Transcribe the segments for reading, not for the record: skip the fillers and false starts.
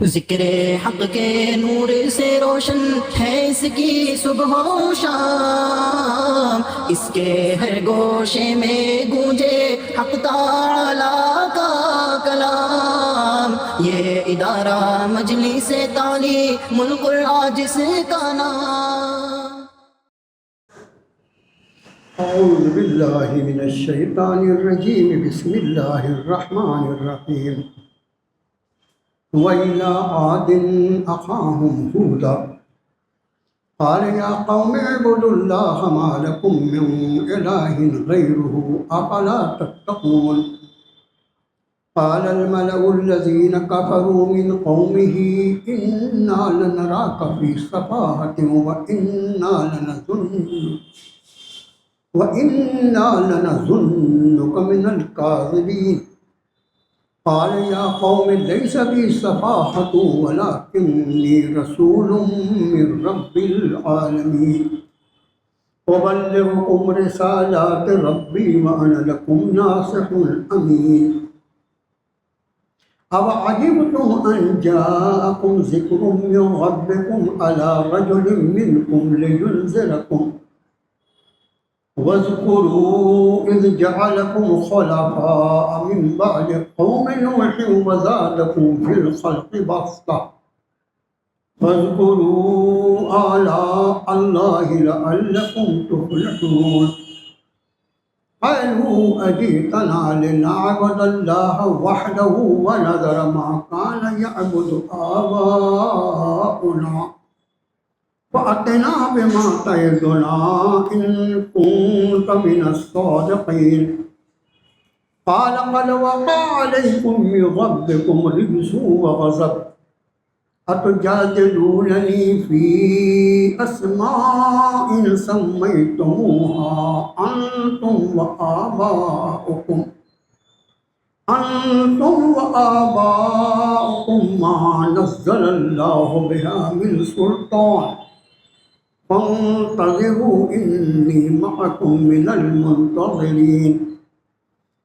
ذکر حق کے نور سے روشن ہے اس کی صبح و شام، اس کے ہر گوشے میں گونجے حق تعالیٰ کا کلام، یہ ادارہ مجلس تعلیم القرآن جس کا نام۔ اعوذ باللہ من الشیطان الرجیم، بسم اللہ الرحمن الرحیم۔ وَإِلَىٰ عَادٍ أَخَاهُمْ هُودًا قَالَ يَا قَوْمِ اعْبُدُوا اللَّهَ مَا لَكُم مِّن إِلَٰهٍ غَيْرُهُ أَفَلَا تَتَّقُونَ قَالَ الْمَلَأُ الَّذِينَ كَفَرُوا مِنْ قَوْمِهِ إِنَّا لَنَرَاكَ فِي سَفَاهَةٍ وَإِنَّا لَنَظُنُّكَ مِنَ الْكَاذِبِينَ قال يا قوم ليس بي سفاهة ولكني رسول من رب العالمين أبلغكم رسالات ربي وأنا لكم ناصح أمين أوعجبتم أن جاءكم ذكر من ربكم على رجل منكم لينذركم واذكروا إذ جعلكم خلفاء من بعد قوم نوح وزادكم في الخلق بسطة فاذكروا آلاء الله لعلكم تفلحون قالوا أجئتنا لنعبد الله وحده ونذر ما كان يعبد آباؤنا فأتنا بما تعدنا إن كنت من الصادقين قال قد وقع عليكم من ربكم رجس وغضب أتجادلونني في أسماء سميتموها أنتم وآباؤكم ما نزل الله بها من سلطان فانتظروا إني معكم من المنتظرين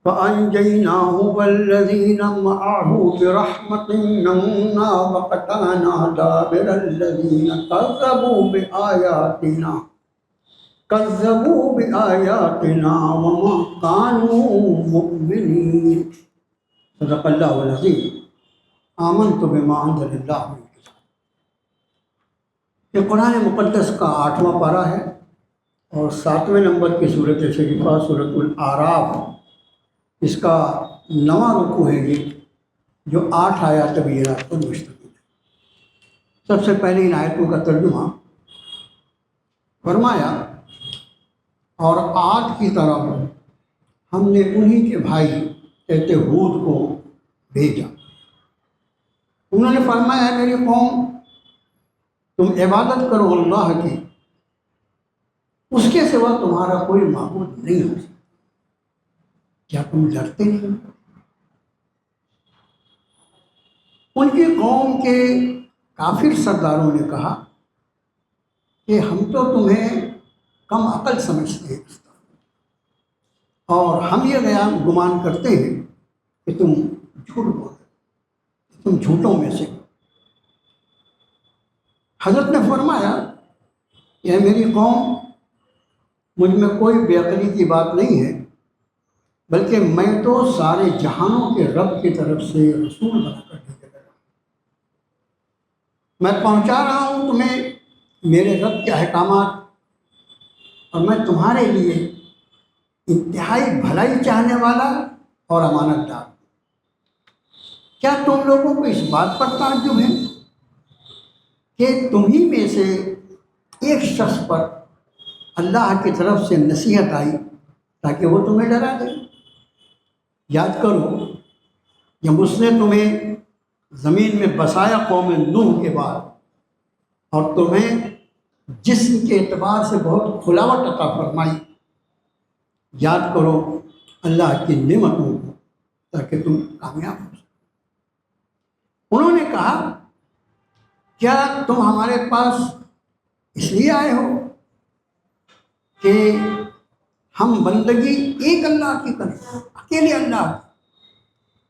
فأنجيناه والذين معه برحمة منا وقطعنا دابر الذين كذبوا بآياتنا وما كانوا مؤمنين صدق اللہ العظیم۔ آمنت بما انزل اللہ من کتاب۔ یہ قرآن مقدس کا 8واں پارہ ہے اور 7ویں نمبر کی صورت شریفہ سورۃ الاعراف، اس کا 9واں رکوع ہے یہ، جو 8 آیات طویلات پر مشتمل ہے۔ سب سے پہلے ان آیتوں کا ترجمہ فرمایا، اور عاد کی طرف ہم نے انہی کے بھائی کہتے ہود کو بھیجا۔ انہوں نے فرمایا، ہے میری قوم، تم عبادت کرو اللہ کی، اس کے سوا تمہارا کوئی معبود نہیں ہو سکتا، کیا تم ڈرتے نہیں؟ ان کی قوم کے کافر سرداروں نے کہا کہ ہم تو تمہیں کم عقل سمجھتے ہیں اور ہم یہ گمان کرتے ہیں کہ تم جھوٹ بولتے، تم جھوٹوں میں سے۔ حضرت نے فرمایا کہ اے میری قوم، مجھ میں کوئی بے عقلی کی بات نہیں ہے، بلکہ میں تو سارے جہانوں کے رب کی طرف سے رسول بنا کر بھیجا گیا ہوں۔ میں پہنچا رہا ہوں تمہیں میرے رب کے احکامات، اور میں تمہارے لیے انتہائی بھلائی چاہنے والا اور امانت دار۔ کیا تم لوگوں کو اس بات پر تعجب ہے کہ تمہیں میں سے ایک شخص پر اللہ کی طرف سے نصیحت آئی تاکہ وہ تمہیں ڈرا دے؟ یاد کرو جب اس نے تمہیں زمین میں بسایا قوم نوح کے بعد، اور تمہیں جسم کے اعتبار سے بہت کھلاوٹ عطا فرمائی، یاد کرو اللہ کی نعمتوں کو تاکہ تم کامیاب ہو سکو۔ انہوں نے کہا، کیا تم ہمارے پاس اس لیے آئے ہو کہ ہم بندگی ایک اللہ کی کریں، اکیلے اللہ؟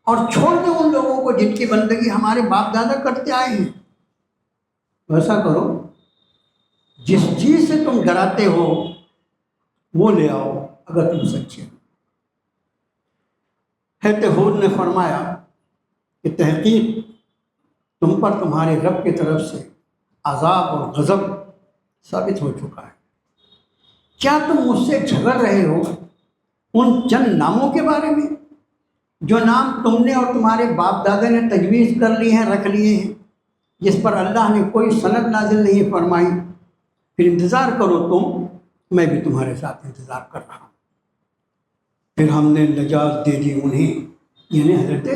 اور چھوڑ دیں ان لوگوں کو جن کی بندگی ہمارے باپ دادا کرتے آئے ہیں۔ ویسا کرو، جس چیز سے تم ڈراتے ہو وہ لے آؤ اگر تم سچے ہو۔ حضرت ہود نے فرمایا کہ تحقیق تم پر تمہارے رب کی طرف سے عذاب اور غضب ثابت ہو چکا ہے۔ کیا تم مجھ سے جھگڑ رہے ہو ان چند ناموں کے بارے میں جو نام تم نے اور تمہارے باپ دادا نے تجویز کر لی ہیں، رکھ لیے ہیں، جس پر اللہ نے کوئی سند نازل نہیں فرمائی؟ پھر انتظار کرو تم، میں بھی تمہارے ساتھ انتظار کر رہا ہوں۔ پھر ہم نے نجات دے دی انہیں، یعنی حضرت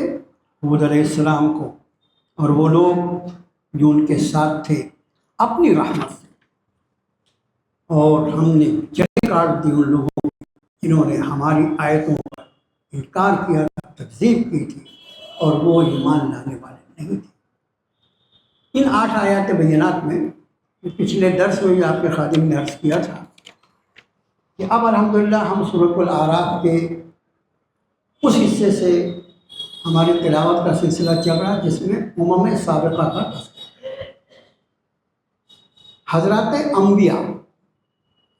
ہود علیہ السلام کو اور وہ لوگ جو ان کے ساتھ تھے، اپنی رحمت سے، اور ہم نے جڑیں کاٹ دی ان لوگوں کو جنہوں نے ہماری آیتوں پر انکار کیا تھا، تکذیب کی تھی، اور وہ ایمان لانے والے نہیں تھے۔ ان 8 آیات بینات میں پچھلے درس میں بھی آپ کے خادم نے عرض کیا تھا کہ اب الحمدللہ ہم سورۃ الاعراف کے اس حصے سے ہماری تلاوت کا سلسلہ چل رہا ہے جس میں امم سابقہ کا تذکرہ ہے۔ حضرات انبیاء،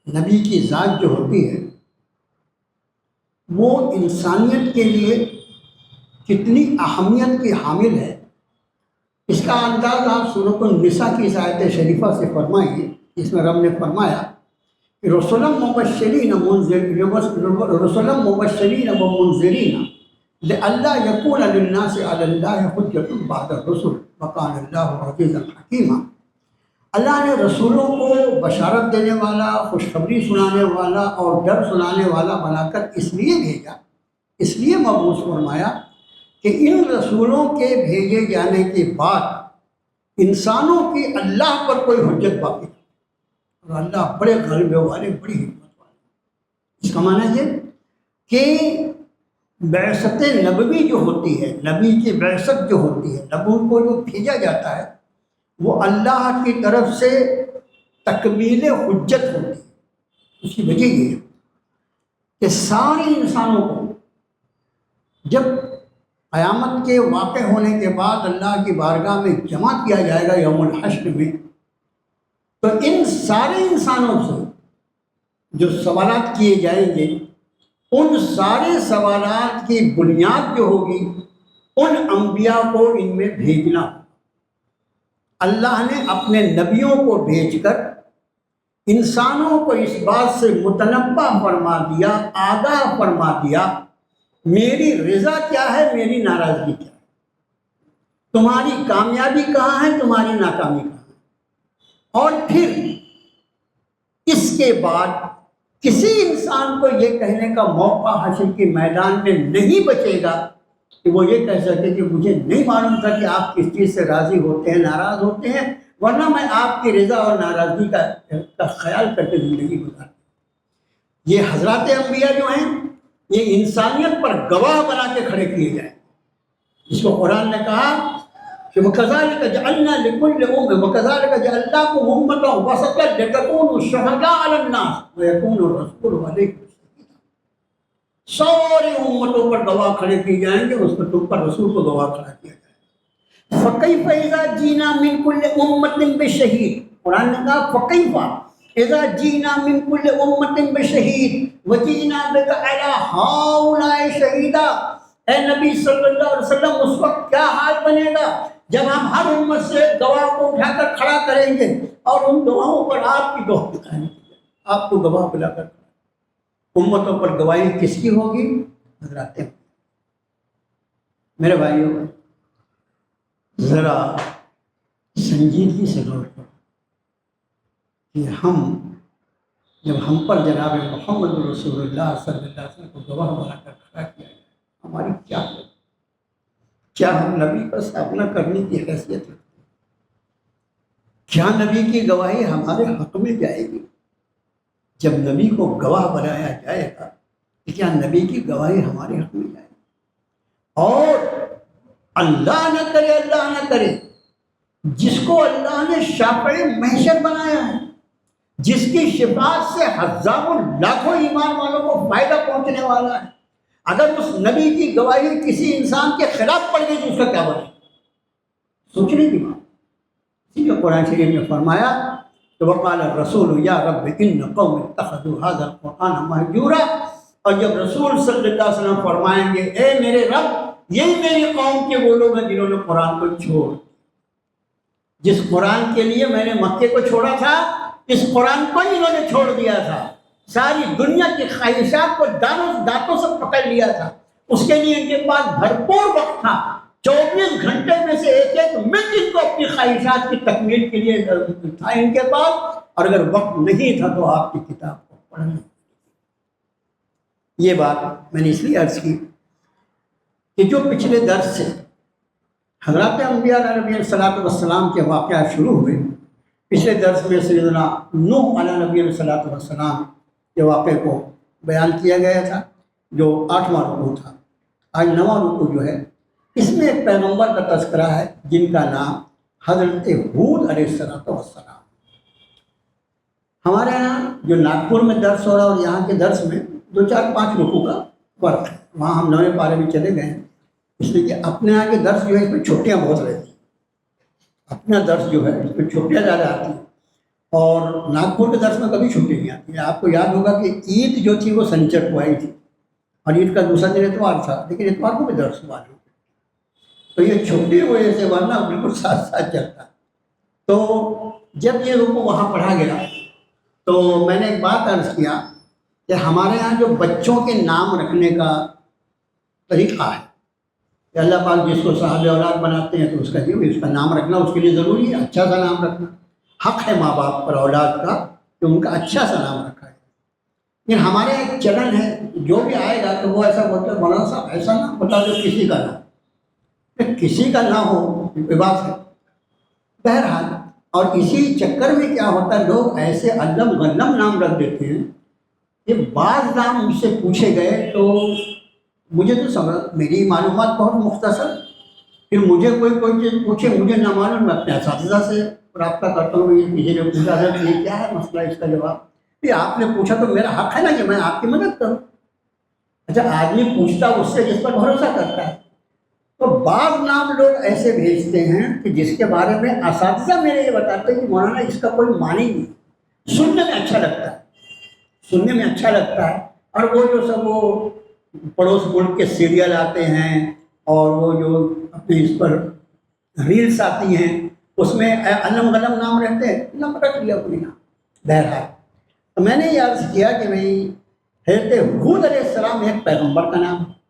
نبی کی ذات جو ہوتی ہے وہ انسانیت کے لیے کتنی اہمیت کی حامل ہے، اس کا انداز آپ سورۃ النساء کی اس آیت شریفہ سے فرمائیے، اس میں رب نے فرمایا کہ رسلا مبشرین ومنذرین لئلا یکون للناس علی اللہ حجۃ بعد الرسل وکان اللہ عزیزا حکیما۔ اللہ نے رسولوں کو بشارت دینے والا، خوشخبری سنانے والا اور ڈر سنانے والا بنا کر اس لیے بھیجا، اس لیے مبعوث فرمایا کہ ان رسولوں کے بھیجے جانے کے بعد انسانوں کی اللہ پر کوئی حجت باقی نہیں، اور اللہ بڑے غلبے والے، بڑی حکمت والے۔ اس کا معنی یہ کہ بعثت نبوی جو ہوتی ہے، نبی کی بعثت جو ہوتی ہے، نبی کو جو بھیجا جاتا ہے، وہ اللہ کی طرف سے تکمیل حجت ہوتی ہے۔ اس کی وجہ یہ ہے کہ سارے انسانوں کو جب قیامت کے واقع ہونے کے بعد اللہ کی بارگاہ میں جمع کیا جائے گا یوم الحشر میں، تو ان سارے انسانوں سے جو سوالات کیے جائیں گے، ان سارے سوالات کی بنیاد جو ہوگی ان انبیاء کو ان میں بھیجنا۔ اللہ نے اپنے نبیوں کو بھیج کر انسانوں کو اس بات سے متنبع فرما دیا، آگاہ فرما دیا، میری رضا کیا ہے، میری ناراضگی کیا ہے، تمہاری کامیابی کہاں ہے، تمہاری ناکامی کہاں ہے۔ اور پھر اس کے بعد کسی انسان کو یہ کہنے کا موقع حشر کے میدان میں نہیں بچے گا کہ وہ یہ کہہ سکے کہ مجھے نہیں معلوم تھا کہ آپ کس چیز سے راضی ہوتے ہیں، ناراض ہوتے ہیں، ورنہ میں آپ کی رضا اور ناراضگی کا خیال کر کے زندگی گزارتا۔ یہ حضرات انبیاء جو ہیں یہ انسانیت پر گواہ بنا کے کھڑے کیے جائیں، جس کو قرآن نے کہا کہ وَكَذَلِكَ جَعَلْنَا لِكُلِّ أُمَّةٍ وَكَذَلِكَ جَعَلْنَاكُمْ أُمَّةً وَسَطًا لِتَكُونُوا شُهَدَاءَ عَلَى النَّاسِ وَيَكُونَ الرَّسُولُ عَلَيْكُمْ شَهِيدًا۔ ساری امتوں پر گواہ کھڑے کیے جائیں گے، اس پر تم پر رسول کو گواہ کھڑا کیا جائے گا۔ فَكَيْفَ إِذَا جِئْنَا مِنْ كُلِّ أُمَّةٍ بِشَهِيدٍ، قرآن نے کہا فَكَيْفَ إِذَا جِئْنَا مِنْ كُلِّ أُمَّةٍ بِشَهِيدٍ وَجِئْنَا بِكَ عَلَى هَؤُلَاءِ شَهِيدًا۔ اے نبی صلی اللہ علیہ وسلم، اس وقت کیا حال بنے گا جب ہم ہر امت سے گواہ کو اٹھا کر کھڑا کریں گے اور ان گواہوں پر آپ کی گواہ دکھائیں گے، آپ کو گواہ بلا کر۔ امتوں پر گواہی کس کی ہوگی؟ حضرات میرے بھائیوں، ذرا سنجیدگی سے غور کرو کہ جب ہم پر جناب محمد رسول اللہ صلی اللہ علیہ وسلم کو گواہ بنا کر کھڑا کیا گیا، ہماری کیا ہم نبی کا سامنا کرنے کی حیثیت رکھتے ہیں؟ کیا نبی کی گواہی ہمارے حق میں جائے گی؟ جب نبی کو گواہ بنایا جائے گا کہ کیا نبی کی گواہی ہمارے حق میں جائے گی؟ اور اللہ نہ کرے جس کو اللہ نے شافع محشر بنایا ہے، جس کی شفاعت سے ہزاروں لاکھوں ایمان والوں کو فائدہ پہنچنے والا ہے، اگر اس نبی کی گواہی کسی انسان کے خلاف پڑ گئی تو اس کا کیا بنے؟ سوچنے کی بات. اسی لیے قرآن شریف نے فرمایا کہ وقال الرسول یا رب ان قوم اتخذوا هذا القرآن مہجورا. اور جب رسول صلی اللہ علیہ وسلم فرمائیں گے اے میرے رب یہی میری قوم کے وہ لوگ ہیں جنہوں نے قرآن کو چھوڑ، جس قرآن کے لیے میں نے مکے کو چھوڑا تھا اس قرآن کو انہوں نے چھوڑ دیا تھا، ساری دنیا کی خواہشات کو دانتوں سے پکڑ لیا تھا. اس کے لیے ان کے پاس بھرپور وقت تھا، 24 گھنٹے میں سے ایک منٹ ان کو اپنی خواہشات کی تکمیل کے لیے تھا ان کے پاس، اور اگر وقت نہیں تھا تو آپ کی کتاب کو پڑھنے. یہ بات میں نے اس لیے عرض کی کہ جو پچھلے درس سے حضرات انبیاء علیہ الصلوۃ والسلام کے واقعات شروع ہوئے، پچھلے درس میں سیدنا نوح علیہ نبی الصلوۃ والسلام کے واقعے کو بیان کیا گیا تھا جو 8واں رکوع تھا. آج 9واں رکوع جو ہے اس میں ایک پیغمبر کا تذکرہ ہے جن کا نام حضرت ہود علیہ الصلوۃ والسلام. ہمارے یہاں جو ناگپور میں درس ہو رہا اور یہاں کے درس میں 2-4-5 رکوع کا فرق ہے. وہاں ہم 9ویں پارے میں چلے گئے ہیں اس لیے کہ اپنے یہاں کے درس جو ہے اس میں چھٹیاں بہت رہتی ہیں. اپنا درس جو ہے اس میں چھٹیاں زیادہ آتی ہیں اور ناگپور کے درس میں کبھی چھٹی نہیں آتی. آپ کو یاد ہوگا کہ عید جو تھی وہ سنیچر کو آئی تھی اور عید کا دوسرا دن اتوار تھا، لیکن اتوار کو بھی درس ہوا نہیں. تو یہ چھٹی کی وجہ سے ورنہ بالکل ساتھ ساتھ چلتا. تو جب یہ رکوع وہاں پڑھا گیا تو میں نے ایک بات عرض کیا کہ ہمارے ہاں جو بچوں کے نام رکھنے کا طریقہ ہے کہ اللہ پاک جس کو صاحب اولاد بناتے ہیں تو اس کا نام رکھنا اس کے لیے ضروری ہے، اچھا سا نام رکھنا. حق ہے ماں باپ پر اولاد کا کہ ان کا اچھا سا نام رکھا ہے. لیکن ہمارے ایک چلن ہے جو بھی آئے گا تو وہ ایسا بولتا ہے مولانا صاحب ایسا نام بتا دو کسی کا نام، کسی کا نہ ہو کوئی بات ہے. بہرحال اور اسی چکر میں کیا ہوتا ہے لوگ ایسے علم غلم نام رکھ دیتے ہیں کہ بعض نام مجھ سے پوچھے گئے تو مجھے تو سمجھ میری معلومات بہت مختصر، پھر مجھے کوئی چیز پوچھے مجھے نہ معلوم، میں اپنے اساتذہ سے رابطہ کرتا ہوں. کسی نے پوچھا ہے کہ یہ کیا ہے مسئلہ، اس کا جواب کہ آپ نے پوچھا تو میرا حق ہے نا کہ میں آپ کی مدد کروں. اچھا آدمی پوچھتا اس سے جس پر بھروسہ کرتا ہے. تو بعض نام لوگ ایسے بھیجتے ہیں کہ جس کے بارے میں اساتذہ میرے یہ بتاتے ہیں کہ مولانا اس کا کوئی معنی نہیں، سننے میں اچھا لگتا ہے، سننے میں اچھا لگتا ہے. اور وہ جو سب وہ پڑوس ملک کے سیریل آتے ہیں اور وہ جو اپنے اس پر ریلس آتی ہیں اس میں علم غلم نام رہتے ہیں، نام رکھ لیا کوئی نام. بہرحال تو میں نے یہ عرض کیا کہ بھائی حضرت ہود علیہ السلام ایک پیغمبر کا نام ہے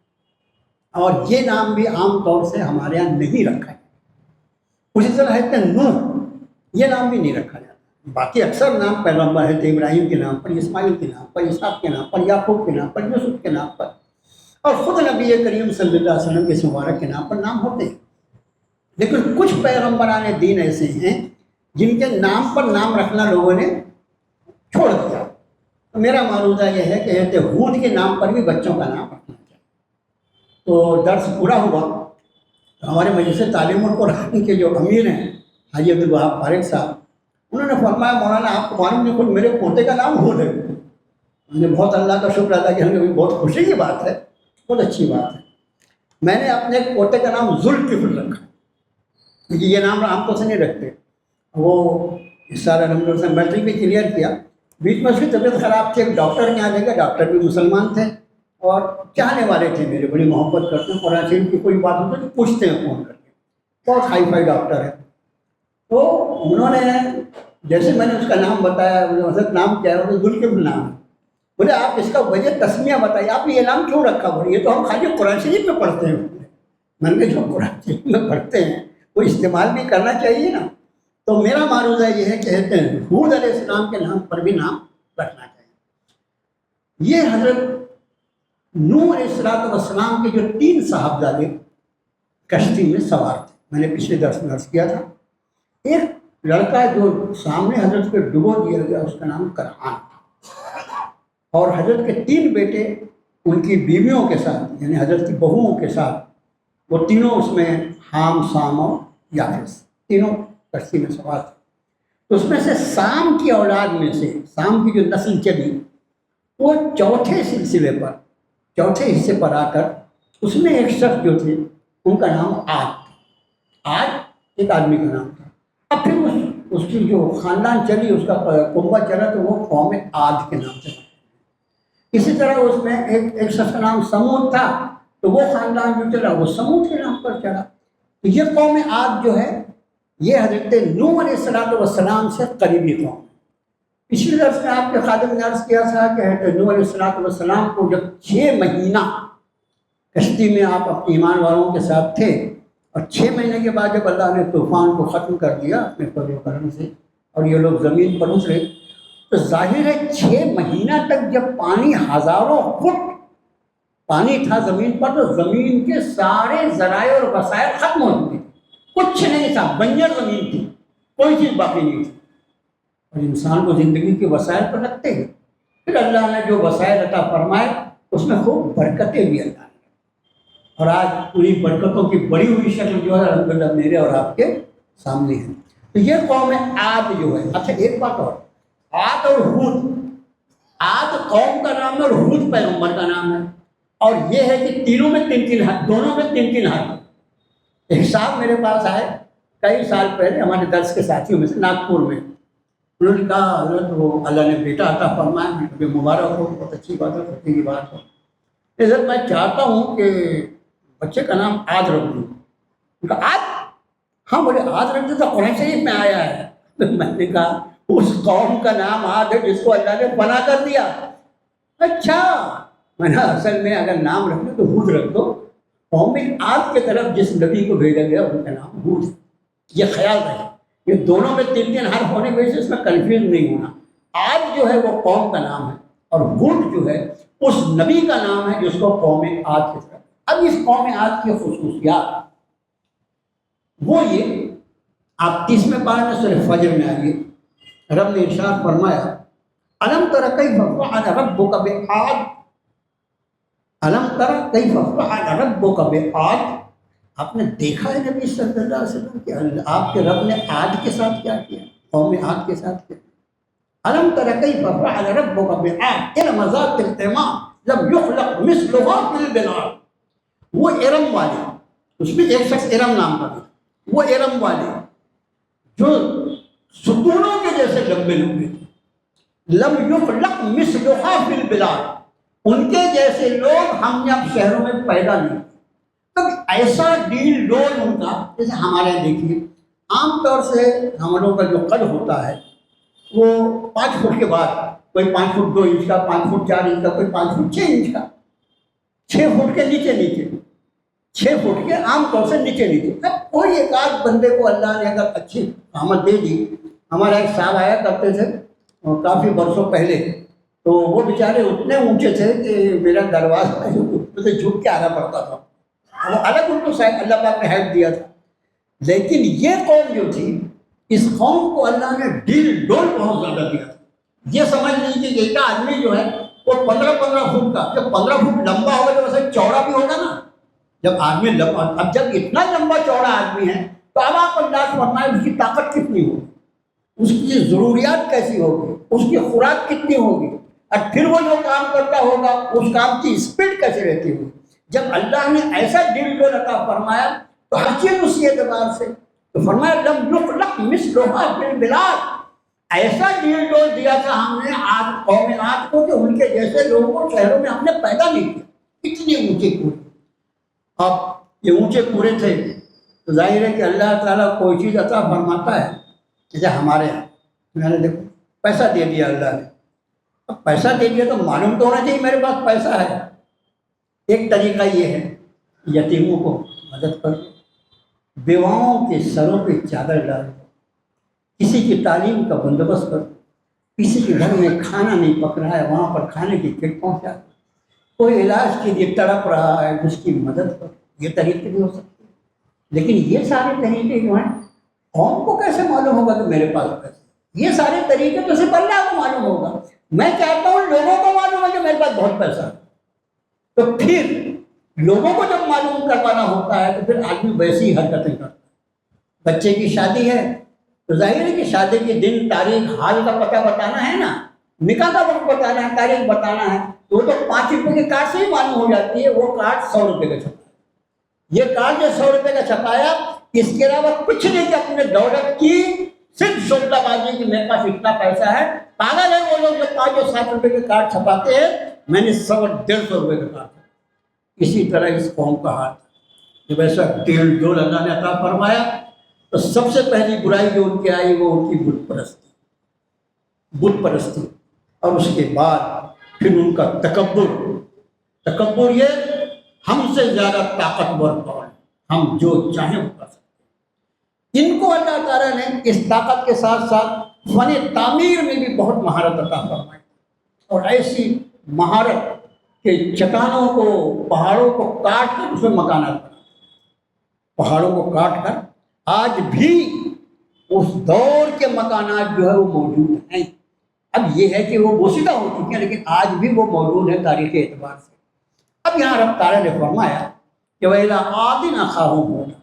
اور یہ نام بھی عام طور سے ہمارے یہاں نہیں رکھا ہے. اسی طرح حضرت نوح یہ نام بھی نہیں رکھا جاتا. باقی اکثر نام پیغمبر حضرت ابراہیم کے نام پر، اسماعیل کے نام پر، اسحاق کے نام پر، یعقوب کے نام پر، یوسف کے نام پر اور خود نبی کریم صلی اللہ علیہ وسلم کے مبارک کے نام پر نام ہوتے ہیں. لیکن کچھ پیغمبران دین ایسے ہیں جن کے نام پر نام رکھنا لوگوں نے چھوڑ دیا. تو میرا معروضہ یہ ہے کہ حضرت ہود کے نام پر بھی بچوں کا نام رکھنا چاہیے. تو درس پورا ہوا تو ہمارے مجلس تعلیم القرآن کے جو امیر ہیں حاجی عبدالوہاب فارغ صاحب انہوں نے فرمایا مولانا آپ کو معلوم نہیں، خود میرے پوتے کا نام ہود ہے. مجھے بہت اللہ کا شکر ادا کہ ہمیں بہت خوشی کی بات ہے، بہت اچھی بات ہے. میں نے اپنے پوتے کا نام ذوالکفل رکھا کیونکہ یہ نام عام طور سے نہیں رکھتے. وہ اس سال الحمد للہ سے میٹرک بھی کلیئر کیا. بیچ میں اس کی طبیعت خراب تھی، ایک ڈاکٹر کے یہاں لے گئے. ڈاکٹر بھی مسلمان تھے اور چاہنے والے تھے میرے، بڑی محبت کرتے ہیں. قرآن شریف کی کوئی بات ہوتی ہے تو پوچھتے ہیں فون کر کے، بہت ہائی فائی ڈاکٹر ہے. تو انہوں نے جیسے میں نے اس کا نام بتایا، حضرت نام کیا ہے، وہ ذوالکفل نام ہے. بولے آپ اس کا وجہ تسمیہ بتائیے، آپ نے یہ نام کیوں رکھا؟ بولے یہ تو ہم خالی قرآن شریف میں پڑھتے ہیں. میں نے جو قرآن شریف میں پڑھتے ہیں وہ استعمال بھی کرنا چاہیے نا. تو میرا معروضہ یہ ہے کہ کہتے ہیں ہود علیہ السلام کے نام پر بھی نام رکھنا چاہیے. یہ حضرت نوح علیہ السلام کے جو 3 صاحبزادے کشتی میں سوار تھے، میں نے پچھلے درس میں عرض کیا تھا. ایک لڑکا جو سامنے حضرت کو ڈبو دیا گیا اس کا نام کنعان تھا، اور حضرت کے 3 بیٹے ان کی بیویوں کے ساتھ یعنی حضرت کی بہوؤں کے ساتھ، وہ تینوں اس میں حام، سام اور یافس تینوں کشتی میں سوار تھے. تو اس میں سے سام کی اولاد میں سے، سام کی جو نسل چلی وہ چوتھے سلسلے پر چوتھے حصے پر آ کر اس میں ایک شخص جو تھے ان کا نام عاد ایک آدمی کا نام تھا. اب پھر اس کی جو خاندان چلی، اس کا کنبہ چلا، تو وہ قوم عاد کے نام سے. اسی طرح اس میں ایک شخص کا نام سمود تھا، تو وہ خاندان جو چلا وہ سمود کے نام پر چلا. تو یہ قوم عاد جو ہے یہ حضرت نوح علیہ السلام سے قریبی قوم. پچھلے درس میں آپ کے خادم نے عرض کیا تھا کہ حضرت نوح علیہ السلام کو جب 6 مہینہ کشتی میں آپ اپنے ایمان والوں کے ساتھ تھے، اور 6 مہینے کے بعد جب اللہ نے طوفان کو ختم کر دیا اپنے فضل و کرم سے اور یہ لوگ زمین پر اترے، تو ظاہر ہے 6 مہینہ تک جب پانی ہزاروں فٹ پانی تھا زمین پر، تو زمین کے سارے ذرائع اور وسائل ختم ہو چکے، کچھ نہیں تھا، بنجر زمین تھی، کوئی چیز باقی نہیں تھی. اور انسان کو زندگی کے وسائل پر رکھتے ہیں. پھر اللہ نے جو وسائل عطا فرمائے اس میں خوب برکتیں بھی اللہ نے. اور آج پوری برکتوں کی بڑی ہوئی شکل جو ہے الحمدللہ میرے اور آپ کے سامنے ہے. تو یہ قوم عاد جو ہے. اچھا ایک بات اور، عاد اور ہود، عاد قوم کا نام ہے اور ہود پیغمبر کا نام ہے. اور یہ ہے کہ تینوں میں 3 حق، دونوں میں 3 حق. ایک صاحب میرے پاس آئے کئی سال پہلے ہمارے درس کے ساتھیوں میں سے ناگپور میں. انہوں نے کہا حضرت وہ اللہ نے بیٹا عطا فرمایا، کہ مبارک ہو، بہت اچھی بات ہے، خوشی کی بات ہے. حضرت میں چاہتا ہوں کہ بچے کا نام عاد رکھ دوں. ان کا عاد؟ ہاں بولے عاد رکھ دو تو قرآن شریف میں آیا ہے. میں نے کہا اس قوم کا نام عاد ہے جس کو اللہ نے فنا کر دیا. اچھا، میں نے اصل میں اگر نام رکھنا تو ہود رکھ دو. قوم عاد کی طرف جس نبی کو بھیجا گیا ان کا نام ہود. یہ خیال رہے، یہ دونوں میں 3 حرف ہونے کی وجہ سے اس میں کنفیوز نہیں ہونا. عاد جو ہے وہ قوم کا نام ہے اور ہود جو ہے اس نبی کا نام ہے جس کو قوم عاد کی طرف. اب اس قوم عاد کی خصوصیات وہ یہ، آپ 30ویں پارے میں سورہ فجر میں آئیے، رب نے ارشاد فرمایا الم تر کیف فعل ربک بعاد، الم تر کیف فعل ربک بعاد. آپ نے دیکھا ہے نبی صلی اللہ علیہ وسلم کہ آپ کے رب نے عاد کے ساتھ کیا کیا، قوم عاد کے ساتھ کیا. الم تر کیف فعل ربک بعاد ارم ذات العماد لم یخلق مثلها فی البلاد. وہ ارم والے، اس میں ایک شخص ارم نام کا تھا، وہ ارم والے جو ستونوں کے جیسے لمبے لمبے تھے. لم یخلق مثلها فی البلاد، ان کے جیسے لوگ ہم نے اب شہروں میں پیدا نہیں. تب ایسا ڈیل ڈول ان کا، جیسے ہمارے یہاں دیکھیے عام طور سے ہم لوگوں کا جو قد ہوتا ہے وہ 5 فٹ کے بعد، کوئی 5 فٹ 2 انچ کا، 5 فٹ 4 انچ کا، کوئی 5 فٹ 6 انچ کا، 6 فٹ کے نیچے 6 فٹ کے عام طور سے نیچے. اب کوئی ایک آدھ بندے کو اللہ نے اگر اچھی آمد دے دی. ہمارا ایک صاحب آیا کرتے تھے کافی برسوں پہلے، تو وہ بیچارے اتنے اونچے تھے کہ میرا دروازہ جو سے جھک کے آنا پڑتا تھا. وہ الگ ان کو شاید اللہ پاک نے ہیلپ دیا تھا. لیکن یہ قوم جو تھی، اس قوم کو اللہ نے ڈیل ڈول بہت زیادہ دیا تھا. یہ سمجھ لیجیے کہ ایک آدمی جو ہے وہ 15 فٹ کا، جب 15 فٹ لمبا ہوگا تو ویسے چوڑا بھی ہوگا نا. جب آدمی لمبا، اب جب اتنا لمبا چوڑا آدمی ہے تو اب آپ انداز فرمائیں اس کی طاقت کتنی ہوگی، اس کی ضروریات کیسی ہوگی، اس کی خوراک کتنی ہوگی، اور پھر وہ جو کام کرتا ہوگا اس کام کی اسپیڈ کیسے رہتی ہوگی. جب اللہ نے ایسا ڈیل ڈول عطا فرمایا تو ہر چیز اسی اعتبار سے تو فرمایا لم یخلق مثلها فی البلاد. ایسا ڈیل ڈول دیا تھا ہم نے آج قوم عاد کو کہ ان کے جیسے لوگوں کو شہروں میں ہم نے پیدا نہیں کیا. اتنے اونچے کورے، اب یہ اونچے کورے تھے تو ظاہر ہے کہ اللہ تعالیٰ کوئی چیز عطا فرماتا ہے. جیسے ہمارے یہاں میں نے دیکھو پیسہ دے دیا اللہ نے، اب پیسہ دے دیا تو معلوم تو ہونا چاہیے میرے پاس پیسہ ہے. ایک طریقہ یہ ہے یتیموں کو مدد کرو، بیواؤں کے سروں پہ چادر ڈالو، کسی کی تعلیم کا بندوبست کرو، کسی کے گھر میں کھانا نہیں پک رہا ہے وہاں پر کھانے کی کٹ پہنچا، کوئی علاج کے لیے تڑپ رہا ہے اس کی مدد کرو. یہ طریقے بھی ہو سکتے ہیں. لیکن یہ سارے طریقے جو ہیں قوم کو کیسے معلوم ہوگا کہ میرے پاس پیسے؟ یہ سارے طریقے تو صرف اللہ کو معلوم ہوگا. میں چاہتا ہوں لوگوں کو معلوم ہے کہ میرے پاس بہت پیسہ ہے. تو پھر لوگوں کو جب معلوم کروانا ہوتا ہے تو پھر آدمی ویسی ہی حرکتیں کرتا ہے. بچے کی شادی ہے تو ظاہر ہے کہ شادی کے دن تاریخ حال کا پتہ بتانا ہے نا. نکاح کا وقت بتانا ہے، تاریخ بتانا ہے، تو وہ تو 5 روپے کے کارڈ سے ہی معلوم ہو جاتی ہے، وہ کارڈ 100 روپے کا چھپا، یہ کارڈ جو 100 روپے کا چھپایا، اس کے علاوہ کچھ نہیں کہ اپنے دولت کی صرف شعبہ بازی کہ میرے پاس اتنا پیسہ ہے۔ پاگل ہے وہ لوگ جو 5 اور 7 روپے کے کارڈ چھپاتے ہیں، میں نے 100 اور 150 روپے کا کارڈ۔ اسی طرح اس قوم کا حال جب ایسا ڈیل ڈول اللہ نے عطا فرمایا تو سب سے پہلی برائی جو ان کے آئی وہ ان کی بت پرستی، اور اس کے بعد پھر ان کا تکبر، یہ ہم سے زیادہ طاقتور کون، ہم جو چاہیں وہ کر سکتے ہیں۔ ان کو اللہ تعالیٰ نے اس طاقت کے ساتھ ساتھ فن تعمیر میں بھی بہت مہارت عطا فرمائی، اور ایسی مہارت کہ چٹانوں کو، پہاڑوں کو کاٹ کر اس میں مکانات بنا، پہاڑوں کو کاٹ کر آج بھی اس دور کے مکانات جو ہے وہ موجود ہیں۔ اب یہ ہے کہ وہ بوسیدہ ہو چکے ہیں، لیکن آج بھی وہ موجود ہے تاریخی اعتبار سے۔ اب یہاں رب تعالیٰ نے فرمایا کہ وَإِلَىٰ عَادٍ أَخَاهُمْ هُودًا،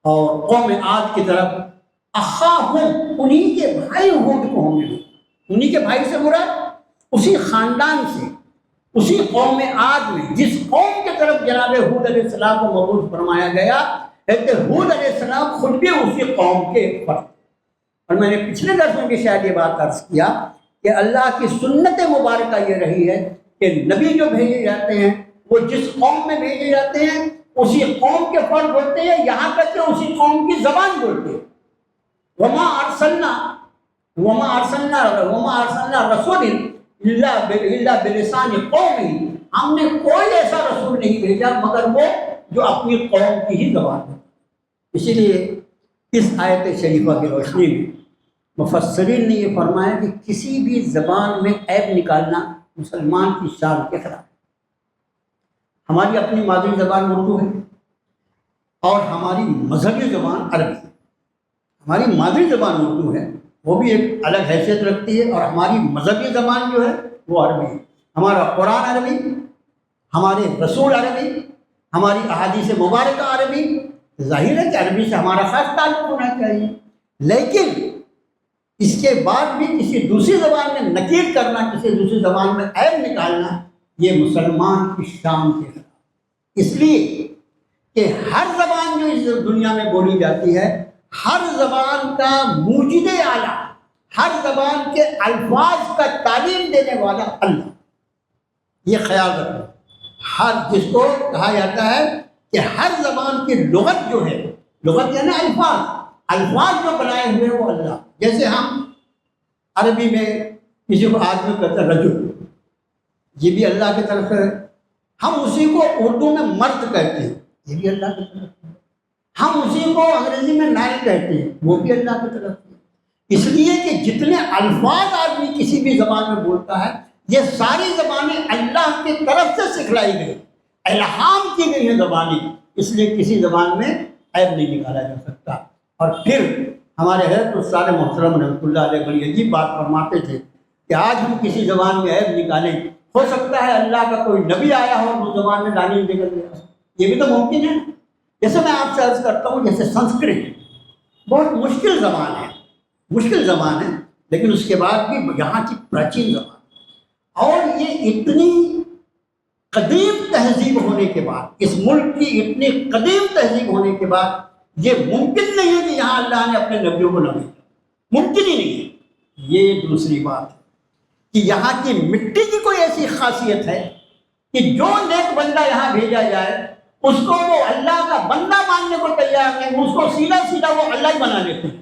اور قوم عاد کی طرف اخاہم، انہی کے بھائی ہود کو ہم نے، انہی کے بھائی سے مراد اسی خاندان سے، اسی قوم عاد میں جس قوم کے طرف جناب ہود علیہ السلام کو مبعوث فرمایا گیا، کہ ہود علیہ السلام خود بھی اسی قوم کے فرد۔ اور میں نے پچھلے درس میں بھی شاید یہ بات عرض کیا کہ اللہ کی سنت مبارکہ یہ رہی ہے کہ نبی جو بھیجے جاتے ہیں وہ جس قوم میں بھیجے جاتے ہیں اسی قوم کے فرد ہوتے ہیں، یہاں تک کہ اسی قوم کی زبان بولتے ہیں۔ وما ارسلنا رسول الا بلسان قومہ، ہم نے کوئی ایسا رسول نہیں بھیجا مگر وہ جو اپنی قوم کی ہی زبان ہے۔ اسی لیے اس آیت شریفہ کی روشنی میں مفسرین نے یہ فرمایا کہ کسی بھی زبان میں عیب نکالنا مسلمان کی شان کے خلاف ہے۔ ہماری اپنی مادری زبان اردو ہے اور ہماری مذہبی زبان عربی ہے۔ ہماری مادری زبان اردو ہے، وہ بھی ایک الگ حیثیت رکھتی ہے، اور ہماری مذہبی زبان جو ہے وہ عربی ہے۔ ہمارا قرآن عربی، ہمارے رسول عربی، ہماری احادیث مبارکہ عربی، ظاہر ہے کہ عربی سے ہمارا خاص تعلق ہونا چاہیے، لیکن اس کے بعد بھی کسی دوسری زبان میں نکیر کرنا، کسی دوسری زبان میں عیب نکالنا، یہ مسلمان کی شان کے خلاف۔ اس لیے کہ ہر زبان جو اس دنیا میں بولی جاتی ہے، ہر زبان کا موجد اعلیٰ، ہر زبان کے الفاظ کا تعلیم دینے والا اللہ، یہ خیال رکھنا۔ ہر جس کو کہا جاتا ہے کہ ہر زبان کی لغت جو ہے، لغت یعنی الفاظ جو بنائے ہوئے وہ اللہ۔ جیسے ہم عربی میں کسی کو آدمی کہتے ہیں رجل، یہ بھی اللہ کی طرف ہے۔ ہم اسی کو اردو میں مرد کہتے ہیں، یہ بھی اللہ کی طرف ہے۔ ہم اسی کو انگریزی میں نائل کہتے ہیں، وہ بھی اللہ کی طرف ہے۔ اس لیے کہ جتنے الفاظ آدمی کسی بھی زبان میں بولتا ہے، یہ ساری زبانیں اللہ کی طرف سے سکھلائی گئی، الہام کی گئی ہیں زبانیں، اس لیے کسی زبان میں عیب نہیں نکالا جا سکتا۔ اور پھر ہمارے حضرت استاد محترم رحمۃ اللہ علیہ بڑی عجیب بات فرماتے تھے کہ آج ہم کسی زبان میں عیب نکالیں، ہو سکتا ہے اللہ کا کوئی نبی آیا ہو اور اس زبان میں دانی نکل گیا، یہ بھی تو ممکن ہے۔ جیسے میں آپ سے عرض کرتا ہوں، جیسے سنسکرت بہت مشکل زبان ہے، لیکن اس کے بعد بھی یہاں کی پراچین زبان، اور یہ اتنی قدیم تہذیب ہونے کے بعد، اس ملک کی اتنی قدیم تہذیب ہونے کے بعد، یہ ممکن نہیں ہے کہ یہاں اللہ نے اپنے نبیوں کو نہ بھیجا، ممکن ہی نہیں ہے۔ یہ دوسری بات ہے کہ یہاں کی مٹی کی کوئی ایسی خاصیت ہے کہ جو نیک بندہ یہاں بھیجا جائے اس کو وہ اللہ کا بندہ ماننے کو تیار نہیں، اس کو سیدھا وہ اللہ ہی بنا لیتے ہیں۔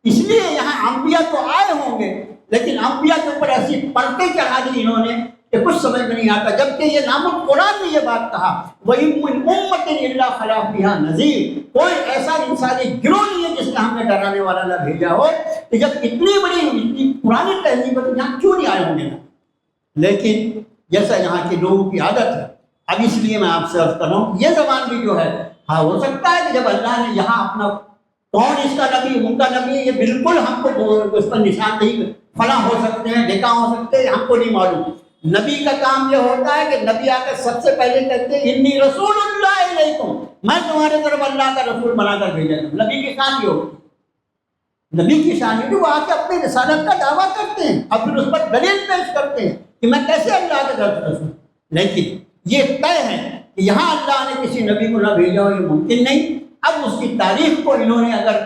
اس لیے یہاں انبیاء تو آئے ہوں گے، لیکن انبیاء کے اوپر ایسی پرتیں چڑھا دی انہوں نے کہ کچھ سمجھ میں نہیں آتا، جبکہ یہ نام القرآن نے یہ بات کہا وَإِن مِّنْ أُمَّةٍ إِلَّا خَلَا فِيهَا نَذِيرٌ، کوئی ایسا انسانی گروہ نہیں ہے جس نے ہم نے ڈرانے والا نہ بھیجا ہو۔ کہ جب اتنی بڑی اتنی پرانی تہذیب ہے تو یہاں کیوں نہیں آئے ہوں گے؟ لیکن جیسا یہاں کے لوگوں کی عادت ہے، اب اس لیے میں آپ سے عرض کر رہا ہوں، یہ زبان بھی جو ہے، ہاں ہو سکتا ہے کہ جب اللہ نے یہاں اپنا کون اس کا نبی، ان کا نبی، یہ بالکل ہم کو اس پر نشاندہی فلاں ہو سکتے ہیں، ڈھکا ہو سکتے ہیں، ہم کو نہیں معلوم۔ نبی کا کام یہ ہوتا ہے کہ نبی آ کر سب سے پہلے کہتے ہیں انی رسول اللہ علیکم، میں تمہارے طرف اللہ کا رسول بنا کر بھیجا ہوں۔ نبی کی کام یہ ہوتی ہے، نبی کی شان ہے وہ آ کے اپنی رسالت کا دعویٰ کرتے ہیں اور پھر اس پر دلیل پیش کرتے ہیں کہ میں کیسے اللہ کا رسول. لیکن یہ طے ہے کہ یہاں اللہ نے کسی نبی کو نہ بھیجا ہو یہ ممکن نہیں. اب اس کی تاریخ کو انہوں نے اگر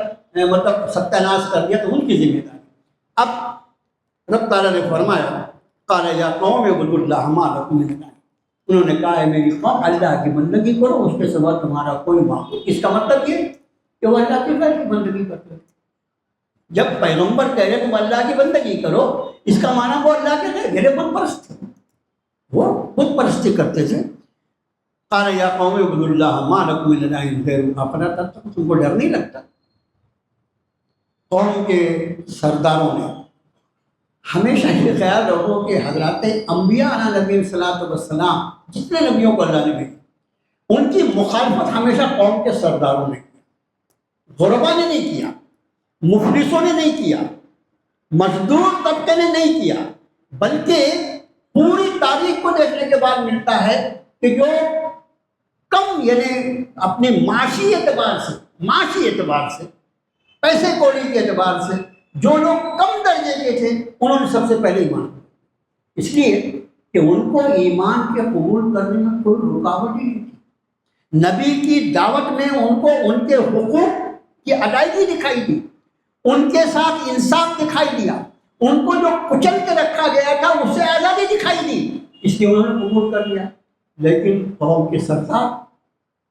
مطلب ستیہ ناش کر دیا تو ان کی ذمہ داری. اب رب تعالیٰ نے فرمایا قال یا قوم اعبدوا اللہ ما لکم من الہ. انہوں نے کہا ہے میری قوم اللہ کی بندگی کرو اس کے سوا تمہارا کوئی معبود. اس کا مطلب یہ کہ وہ اللہ کے غیر کی بندگی کرتے ہیں. جب پیغمبر کہہ رہے تم اللہ کی بندگی کرو اس کا معنی وہ اللہ کے غیر بت پرست تھے, وہ بت پرستی کرتے تھے. قال یا قوم اعبدوا اللہ ما لکم من الہ غیرہ افلا تتقون. تم کو ڈر نہیں لگتا؟ قوم کے سرداروں نے ہمیشہ یہ خیال رکھو کہ حضرات انبیاء علیہ نبی صلاۃ والسلام جتنے نبیوں کو اللہ نے بھیجا ان کی مخالفت ہمیشہ قوم کے سرداروں نے کیا. غربا نے نہیں کیا, مفلسوں نے نہیں کیا, مزدور طبقے نے نہیں کیا, بلکہ پوری تاریخ کو دیکھنے کے بعد ملتا ہے کہ جو کم یعنی اپنے معاشی اعتبار سے پیسے کوڑی کے اعتبار سے جو لوگ کم درجے کے تھے انہوں نے سب سے پہلے ایمان کیا. اس لیے کہ ان کو ایمان کے قبول کرنے میں کوئی رکاوٹ ہی نہیں تھی. نبی کی دعوت میں ان کو ان کے حقوق کی ادائیگی دکھائی دی, ان کے ساتھ انصاف دکھائی دیا, ان کو جو کچل کے رکھا گیا تھا اس سے آزادی دکھائی دی, اس لیے انہوں نے قبول کر لیا. لیکن قوم کے سردار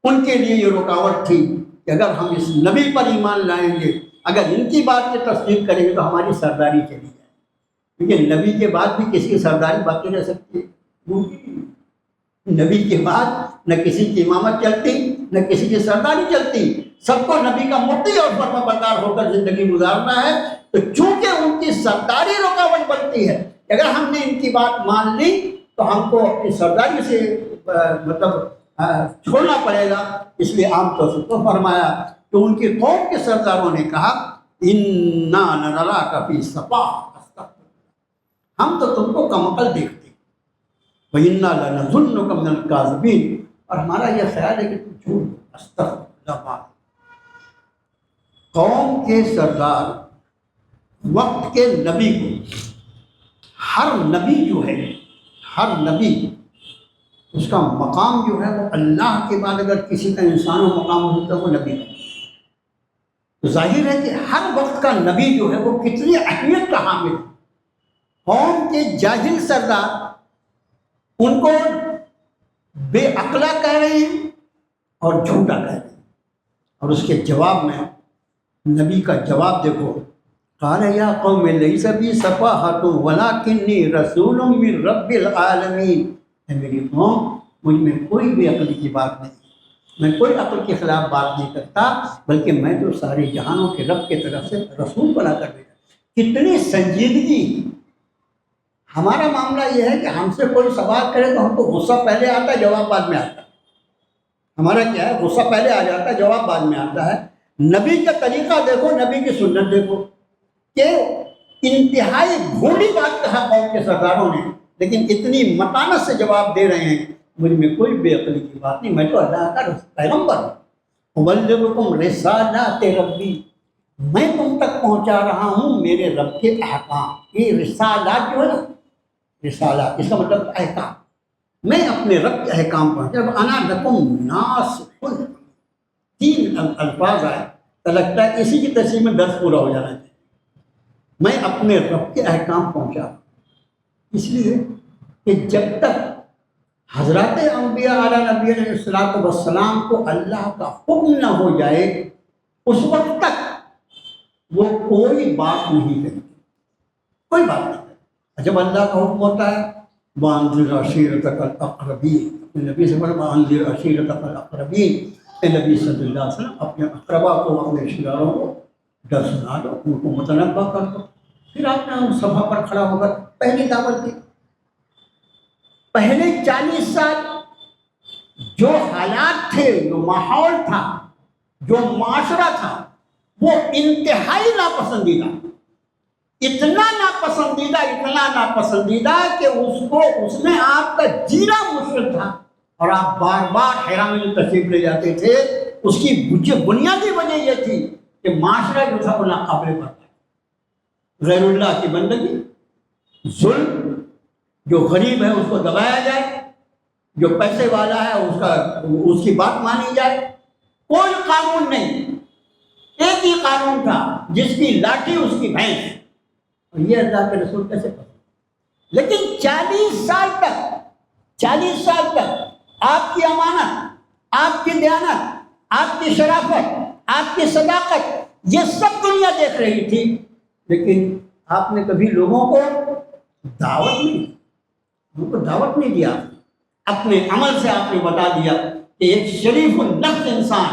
ان کے لیے یہ رکاوٹ تھی کہ اگر ہم اس نبی پر ایمان لائیں گے, اگر ان کی بات کی تصدیق کریں گے تو ہماری سرداری چلی جائے. کیونکہ نبی کے بعد بھی کسی کی سرداری باقی رہ سکتی ہے. نبی کے بعد نہ کسی کی امامت چلتی نہ کسی کی سرداری چلتی, سب کو نبی کا مفتی اور فرما بردار ہو کر زندگی گزارنا ہے. تو چونکہ ان کی سرداری رکاوٹ بنتی ہے, اگر ہم نے ان کی بات مان لی تو ہم کو اپنی سرداری سے مطلب چھوڑنا پڑے گا. اس لیے عام طور سے تو فرمایا کہ ان کی قوم کے سرداروں نے کہا اِنَّا لَنَرَاكَ فِي سَفَاهَةٍ, ہم تو تم کو کم عقل دیکھتے ہیں. وَإِنَّا لَنَظُنُّكَ مِنَ الْكَاذِبِينَ, اور ہمارا یہ خیال ہے کہ تم جھوٹ. استغفر اللہ. قوم کے سردار وقت کے نبی کو, ہر نبی جو ہے ہر نبی اس کا مقام جو ہے وہ اللہ کے بعد اگر کسی کا انسان و مقام ہوتا ہے وہ نبی ہے. تو ظاہر ہے کہ ہر وقت کا نبی جو ہے وہ کتنی اہمیت کا حامل ہے. قوم کے جاہل سردار ان کو بے عقلا کہہ رہے ہیں اور جھوٹا کہہ رہے ہیں, اور اس کے جواب میں نبی کا جواب دیکھو. قال یا قوم لیس بی سفاہۃ ولکنی رسول من رب العالمین. اے میری قوم, مجھ میں کوئی بھی عقل کی بات نہیں, میں کوئی عقل کے خلاف بات نہیں کرتا, بلکہ میں تو سارے جہانوں کے رب کی طرف سے رسول بنا کر بھیجا. کتنی سنجیدگی. ہمارا معاملہ یہ ہے کہ ہم سے کوئی سوال کرے تو ہم کو غصہ پہلے آتا ہے, جواب بعد میں آتا ہے. ہمارا کیا ہے, غصہ پہلے آ جاتا ہے, جواب بعد میں آتا ہے. نبی کا طریقہ دیکھو, نبی کی سنت دیکھو کہ انتہائی بھولی بات کہا قوم کے سرداروں نے, لیکن اتنی متانت سے جواب دے رہے ہیں مجھ میں کوئی بے عقلی کی بات نہیں, میں تو اللہ کا پیغمبر ہوں. ابلغکم رسالات ربی, میں تم تک پہنچا رہا ہوں میرے رب کے احکام. یہ رسالات جو ہے نا, رسالات اس کا مطلب احکام, میں اپنے رب کے احکام پہنچا. جب انا لکم ناصح, 3 الفاظ آئے تو لگتا ہے اسی کی تشریح میں درس پورا ہو جانا چاہیے. میں اپنے رب کے احکام پہنچا, اس لیے کہ جب تک حضرات انبیاء علیہ نبی علیہ الصلوۃ والسلام کو اللہ کا حکم نہ ہو جائے اس وقت تک وہ کوئی بات نہیں کرتے, کوئی بات نہیں کرتے. جب اللہ کا حکم ہوتا ہے وَأَنذِرْ عَشِيرَتَكَ الْأَقْرَبِينَ, اپنے نبی سے بولے وَأَنذِرْ عَشِيرَتَكَ الْأَقْرَبِينَ, اے نبی صلی اللہ علیہ وسلم اپنے اقربا کو, اپنے رشتہ داروں کو ڈر سنا دو, ان کو متنبہ کر دو. پھر آپ نے اس سبھا پر کھڑا ہو کر پہلی دعوت دی. پہلے 40 سال جو حالات تھے, جو ماحول تھا, جو معاشرہ تھا, وہ انتہائی ناپسندیدہ, اتنا ناپسندیدہ کہ اس میں آپ کا جینا مشکل تھا, اور آپ بار بار حرام میں تشریف لے جاتے تھے. اس کی بنیادی وجہ یہ تھی کہ معاشرہ جو تھا وہ ناقابل برداشت. غیر اللہ کی بندگی، ظلم، جو غریب ہے اس کو دبایا جائے، جو پیسے والا ہے اس کی بات مانی جائے، کوئی قانون نہیں، ایک ہی قانون تھا، جس کی لاٹھی اس کی بھینس۔ اور یہ اللہ کے رسول کیسے پڑھے؟ لیکن 40 سال تک آپ کی امانت، آپ کی دیانت، آپ کی شرافت، آپ کی صداقت، یہ سب دنیا دیکھ رہی تھی، لیکن آپ نے کبھی لوگوں کو دعوت نہیں دیا۔ اپنے عمل سے آپ نے بتا دیا کہ ایک شریف النفس انسان،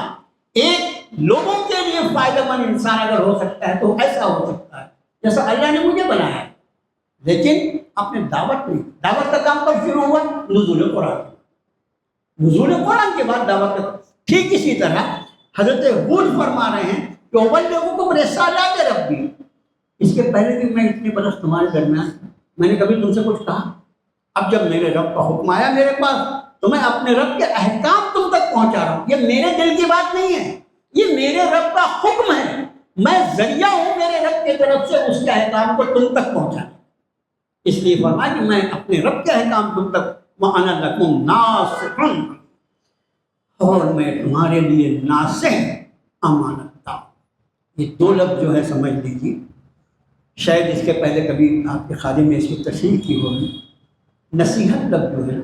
ایک لوگوں کے لیے فائدہ مند انسان اگر ہو سکتا ہے تو ایسا ہو سکتا ہے جیسا اللہ نے مجھے بنایا ہے۔ لیکن آپ نے دعوت کا کام کب شروع ہوا؟ نزول قرآن کے بعد دعوت کا۔ ٹھیک اسی طرح حضرت ہود فرما رہے ہیں کہ وَبَلِّغُكُمْ رِسَالَاتِ رَبِّي، اس کے پہلے بھی میں اتنے برس تمہارے درمیان میں نے کبھی تم سے کچھ کہا؟ اب جب میرے رب کا حکم آیا میرے پاس تو میں اپنے رب کے احکام تم تک پہنچا رہا ہوں۔ یہ میرے دل کی بات نہیں ہے، یہ میرے رب کا حکم ہے، میں ذریعہ ہوں میرے رب کی طرف سے اس کے احکام کو تم تک پہنچانے۔ اس لیے فرمایا کہ میں اپنے رب کے احکام تم تک، وَأَنَا لَكُمْ نَاصِحٌ، اور میں تمہارے لیے ناصح، امانت دار۔ یہ دو لفظ جو ہے سمجھ لیجیے، شاید اس کے پہلے کبھی آپ کے خادم نے اس کی تشریح کی ہوگی۔ نصیحت لفظ جو ہے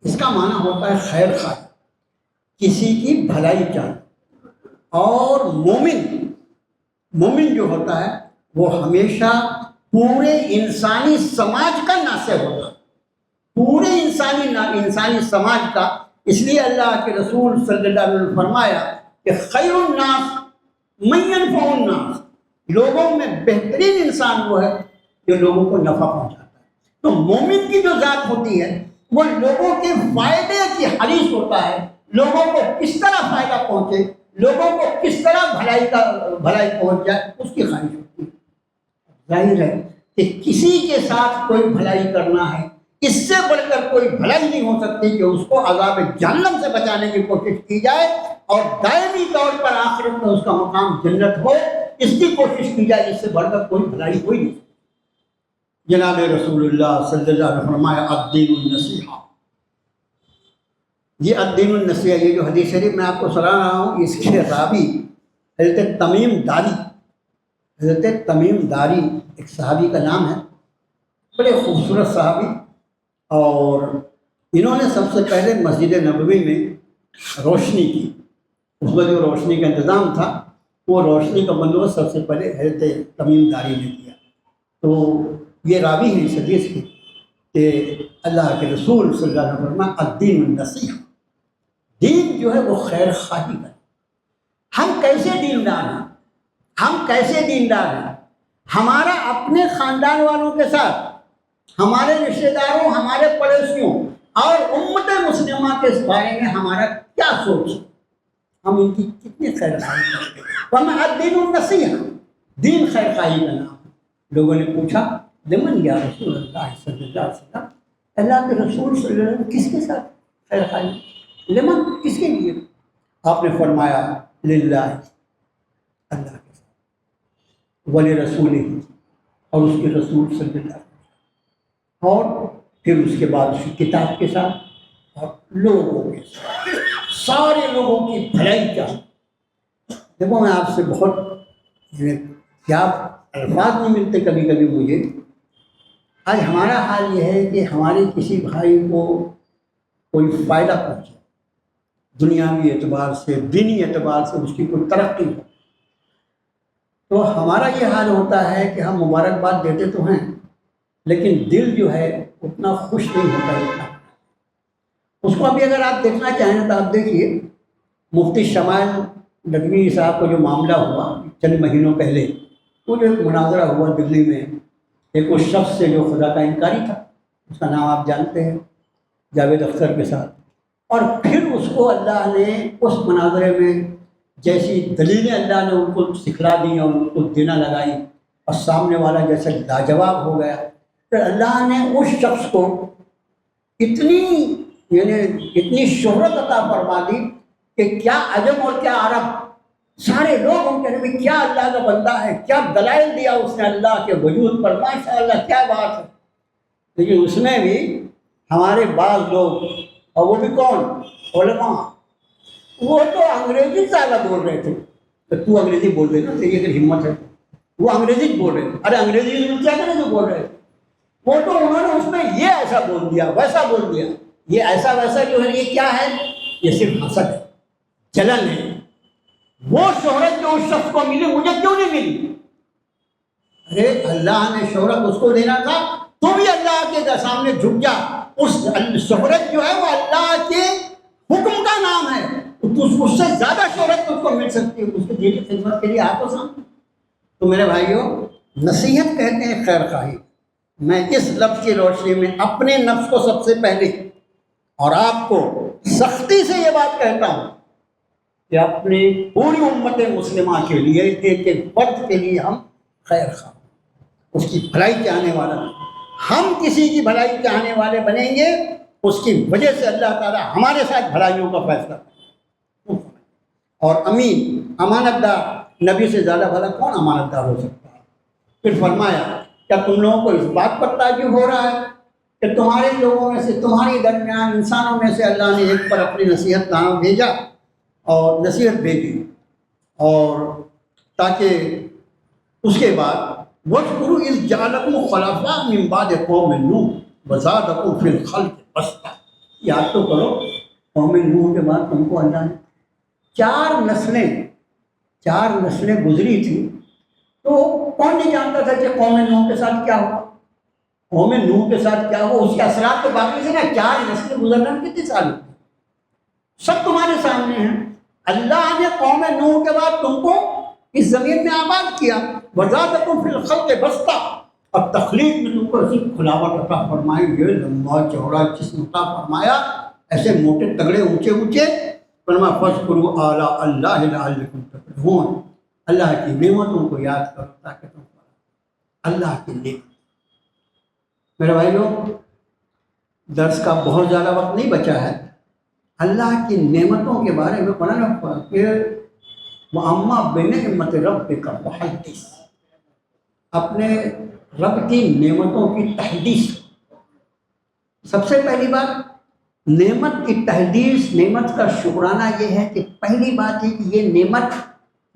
اس کا معنی ہوتا ہے خیر خواہ، کسی کی بھلائی چاہنا۔ اور مومن جو ہوتا ہے وہ ہمیشہ پورے انسانی سماج کا ناصح ہوتا ہے، پورے انسانی سماج کا۔ اس لیے اللہ کے رسول صلی اللہ علیہ وسلم فرمایا کہ خیر الناس من ينفع الناس، لوگوں میں بہترین انسان وہ ہے جو لوگوں کو نفع پہنچاتا ہے۔ تو مومن کی جو ذات ہوتی ہے وہ لوگوں کے فائدے کی حریص ہوتا ہے، لوگوں کو کس طرح فائدہ پہنچے، لوگوں کو کس طرح بھلائی پہنچ جائے، اس کی خواہش ہوتی ہے۔ ظاہر ہے کہ کسی کے ساتھ کوئی بھلائی کرنا ہے، اس سے بڑھ کر کوئی بھلائی نہیں ہو سکتی کہ اس کو عذاب جہنم سے بچانے کی کوشش کی جائے اور دائمی طور پر آخرت میں اس کا مقام جنت ہو، اس کی کوشش کی جائے۔ اس سے بڑھ کر کوئی بھلائی ہوئی نہیں۔ جناب رسول اللہ صلی اللہ علیہ وسلم فرمایا الدین النصیحہ، یہ الدین النصیحہ، یہ جو حدیث شریف میں آپ کو سنا رہا ہوں، اس کے راوی حضرت تمیم داری ایک صحابی کا نام ہے، بڑے خوبصورت صحابی، اور انہوں نے سب سے پہلے مسجد نبوی میں روشنی کی۔ اس میں جو روشنی کا انتظام تھا وہ روشنی کا بندوبست سب سے پہلے حضرت تمیم داری نے کیا۔ تو یہ راوی ہیں اس حدیث کی کہ اللہ کے رسول صلی اللہ علیہ وسلم الدین النصیحہ، دین جو ہے وہ خیر خواہی کا۔ ہم کیسے دیندار ہیں؟ ہمارا اپنے خاندان والوں کے ساتھ، ہمارے رشتہ داروں، ہمارے پڑوسیوں اور امت مسلمہ کے بارے میں ہمارا کیا سوچ ہے؟ ہم ان کی کتنی خیر خواہی کرتے ہیں؟ وَمَا الدِّينُ النَّصِيحَةُ، دین خیر خواہی کا نام۔ لوگوں نے پوچھا لمن یا رسول اللہ صلی اللہ علیہ وسلم، اللہ کے رسول صلی اللہ علیہ وسلم کس کے ساتھ خیر خواہی؟ لمن، کس کے لیے؟ آپ نے فرمایا للہ، اللہ کے ساتھ، ولرسولہ، اور اس کے رسول صلی اللہ علیہ وسلم، اور پھر اس کے بعد اس کی کتاب کے ساتھ، اور لوگوں کے ساتھ، سارے لوگوں کی بھلائی چاہیے۔ دیکھو میں آپ سے بہت کیا الفاظ نہیں ملتے کبھی کبھی مجھے۔ آج ہمارا حال یہ ہے کہ ہمارے کسی بھائی کو کوئی فائدہ پہنچے، دنیاوی اعتبار سے، دینی اعتبار سے اس کی کوئی ترقی ہو، تو ہمارا یہ حال ہوتا ہے کہ ہم مبارکباد دیتے تو ہیں لیکن دل جو ہے اتنا خوش نہیں ہوتا اتنا۔ اس کو ابھی اگر آپ دیکھنا چاہیں تو آپ دیکھیے، مفتی شمائل ندوی صاحب کا جو معاملہ ہوا چند مہینوں پہلے، وہ جو ایک مناظرہ ہوا دلی میں، ایک اس شخص سے جو خدا کا انکاری تھا، اس کا نام آپ جانتے ہیں، جاوید اختر کے ساتھ، اور پھر اس کو اللہ نے اس مناظرے میں جیسی دلیلیں اللہ نے ان کو سکھلا دی اور ان کو دینا لگائی، اور سامنے والا جیسے لاجواب ہو گیا، پھر اللہ نے اس شخص کو اتنی شہرت عطا فرما دی کہ کیا عجم اور کیا عرب سارے لوگ ہم کہتے ہیں کیا اللہ کا بندہ ہے، کیا دلائل دیا اس نے اللہ کے وجود پر، ماشاء اللہ کیا بات ہے. لیکن اس میں بھی ہمارے بعض لوگ، اور وہ بھی کون، علماء، وہ تو انگریزی زیادہ بول رہے تھے. تو انگریزی بول رہے نا، تیری اگر ہمت ہے وہ انگریزی بول رہے تھے. ارے انگریزی کیا کریں جو بول رہے تھے، وہ تو انہوں نے اس میں یہ ایسا بول دیا، ویسا بول دیا. یہ ایسا ویسا جو ہے یہ کیا ہے، یہ صرف حسد ہے، جلن ہے. وہ شہرت جو اس شخص کو ملی مجھے کیوں نہیں ملی؟ ارے اللہ نے شہرت اس کو دینا تھا، تو بھی اللہ کے سامنے جھک جا. اس شہرت جو ہے وہ اللہ کے حکم کا نام ہے، اس سے زیادہ شہرت اس کو مل سکتی ہے، اس کے دین کی خدمت کے لیے آپ کو سامنے. تو میرے بھائیوں، نصیحت کہتے ہیں خیر خواہی. میں اس لفظ کی روشنی میں اپنے نفس کو سب سے پہلے اور آپ کو سختی سے یہ بات کہتا ہوں کہ اپنی پوری امت مسلمہ کے لیے، ایک ایک فرد کے لیے ہم خیر خواہ، اس کی بھلائی چاہنے والا. ہم کسی کی بھلائی چاہنے والے بنیں گے، اس کی وجہ سے اللہ تعالیٰ ہمارے ساتھ بھلائیوں کا فیصلہ کرے. اور امین، امانت دار، نبی سے زیادہ بھلا کون امانت دار ہو سکتا ہے؟ پھر فرمایا کیا تم لوگوں کو اس بات پر تعجب ہو رہا ہے کہ تمہارے لوگوں میں سے، تمہاری درمیان انسانوں میں سے اللہ نے ایک پر اپنی نصیحت نامہ بھیجا اور نصیحت بھیجی، اور تاکہ اس کے بعد وَاذْكُرُوا إِذْ جَعَلَكُمْ خُلَفَاءَ مِن بَعْدِ قَوْمِ نُوحٍ وَزَادَكُمْ فِي الْخَلْقِ بَسْطَةً. یاد تو کرو، قوم نوح کے بعد تم کو اللہ نے چار نسلیں گزری تھی. تو کون نہیں جانتا تھا کہ قوم نوح کے ساتھ کیا ہوا، قوم نوح کے ساتھ کیا ہوا، اس کے اثرات تو باقی سے نا. 4 نسلیں گزرنا کتنے سال ہوئے، سب تمہارے سامنے ہیں. اللہ نے قوم نوح کے بعد تم کو اس زمین میں آباد کیا، وَزَادَكُمْ فِي الْخَلْقِ بَسْطَةً، اور تخلیق میں تم کو ایسی کھلاوٹ عطا فرمائی، یہ لمبا چوڑا جسم عطا فرمایا، ایسے موٹے تگڑے اونچے اونچے. فرمایا فَاذْكُرُوا آلَاءَ اللَّهِ لَعَلَّكُمْ تُفْلِحُونَ. اللہ کی نعمتوں کو یاد کرو تاکہ تم اللہ کی نعمت. میرے بھائیوں، درس کا بہت زیادہ وقت نہیں بچا ہے. اللہ کی نعمتوں کے بارے میں پڑھنا کہ وَأَمَّا بِنِعْمَتِ رَبِّكَ فَحَدِّثْ، اپنے رب کی نعمتوں کی تحدیث. سب سے پہلی بات نعمت کی تحدیث، نعمت کا شکرانہ یہ ہے کہ پہلی بات ہے کہ یہ نعمت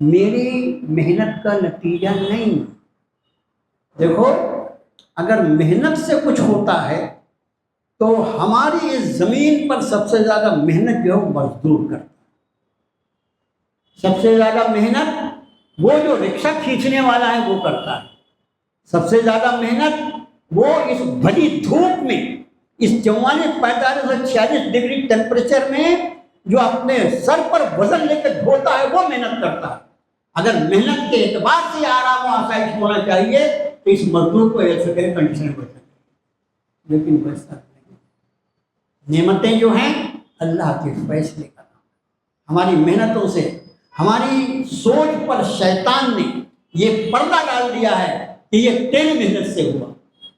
میری محنت کا نتیجہ نہیں. دیکھو، اگر محنت سے کچھ ہوتا ہے تو ہماری اس زمین پر سب سے زیادہ محنت جو ہے مزدور کرتا ہے. سب سے زیادہ محنت وہ جو رکشہ کھینچنے والا ہے وہ کرتا ہے. سب سے زیادہ محنت وہ اس بھری دھوپ میں، اس 44 45 اور 46 ڈگری ٹیمپریچر میں جو اپنے سر پر وزن لے کے ڈھوتا ہے وہ محنت کرتا ہے. اگر محنت کے اعتبار سے آرام و آسائش ہونا چاہیے تو اس مزدور کو ایک سکے کنڈیشن میں بیٹھنا، لیکن ویسا نہیں. نعمتیں جو ہیں اللہ کے فیصلے کا نام. ہماری محنتوں سے، ہماری سوچ پر شیطان نے یہ پردہ ڈال دیا ہے کہ یہ تیری محنت سے ہوا،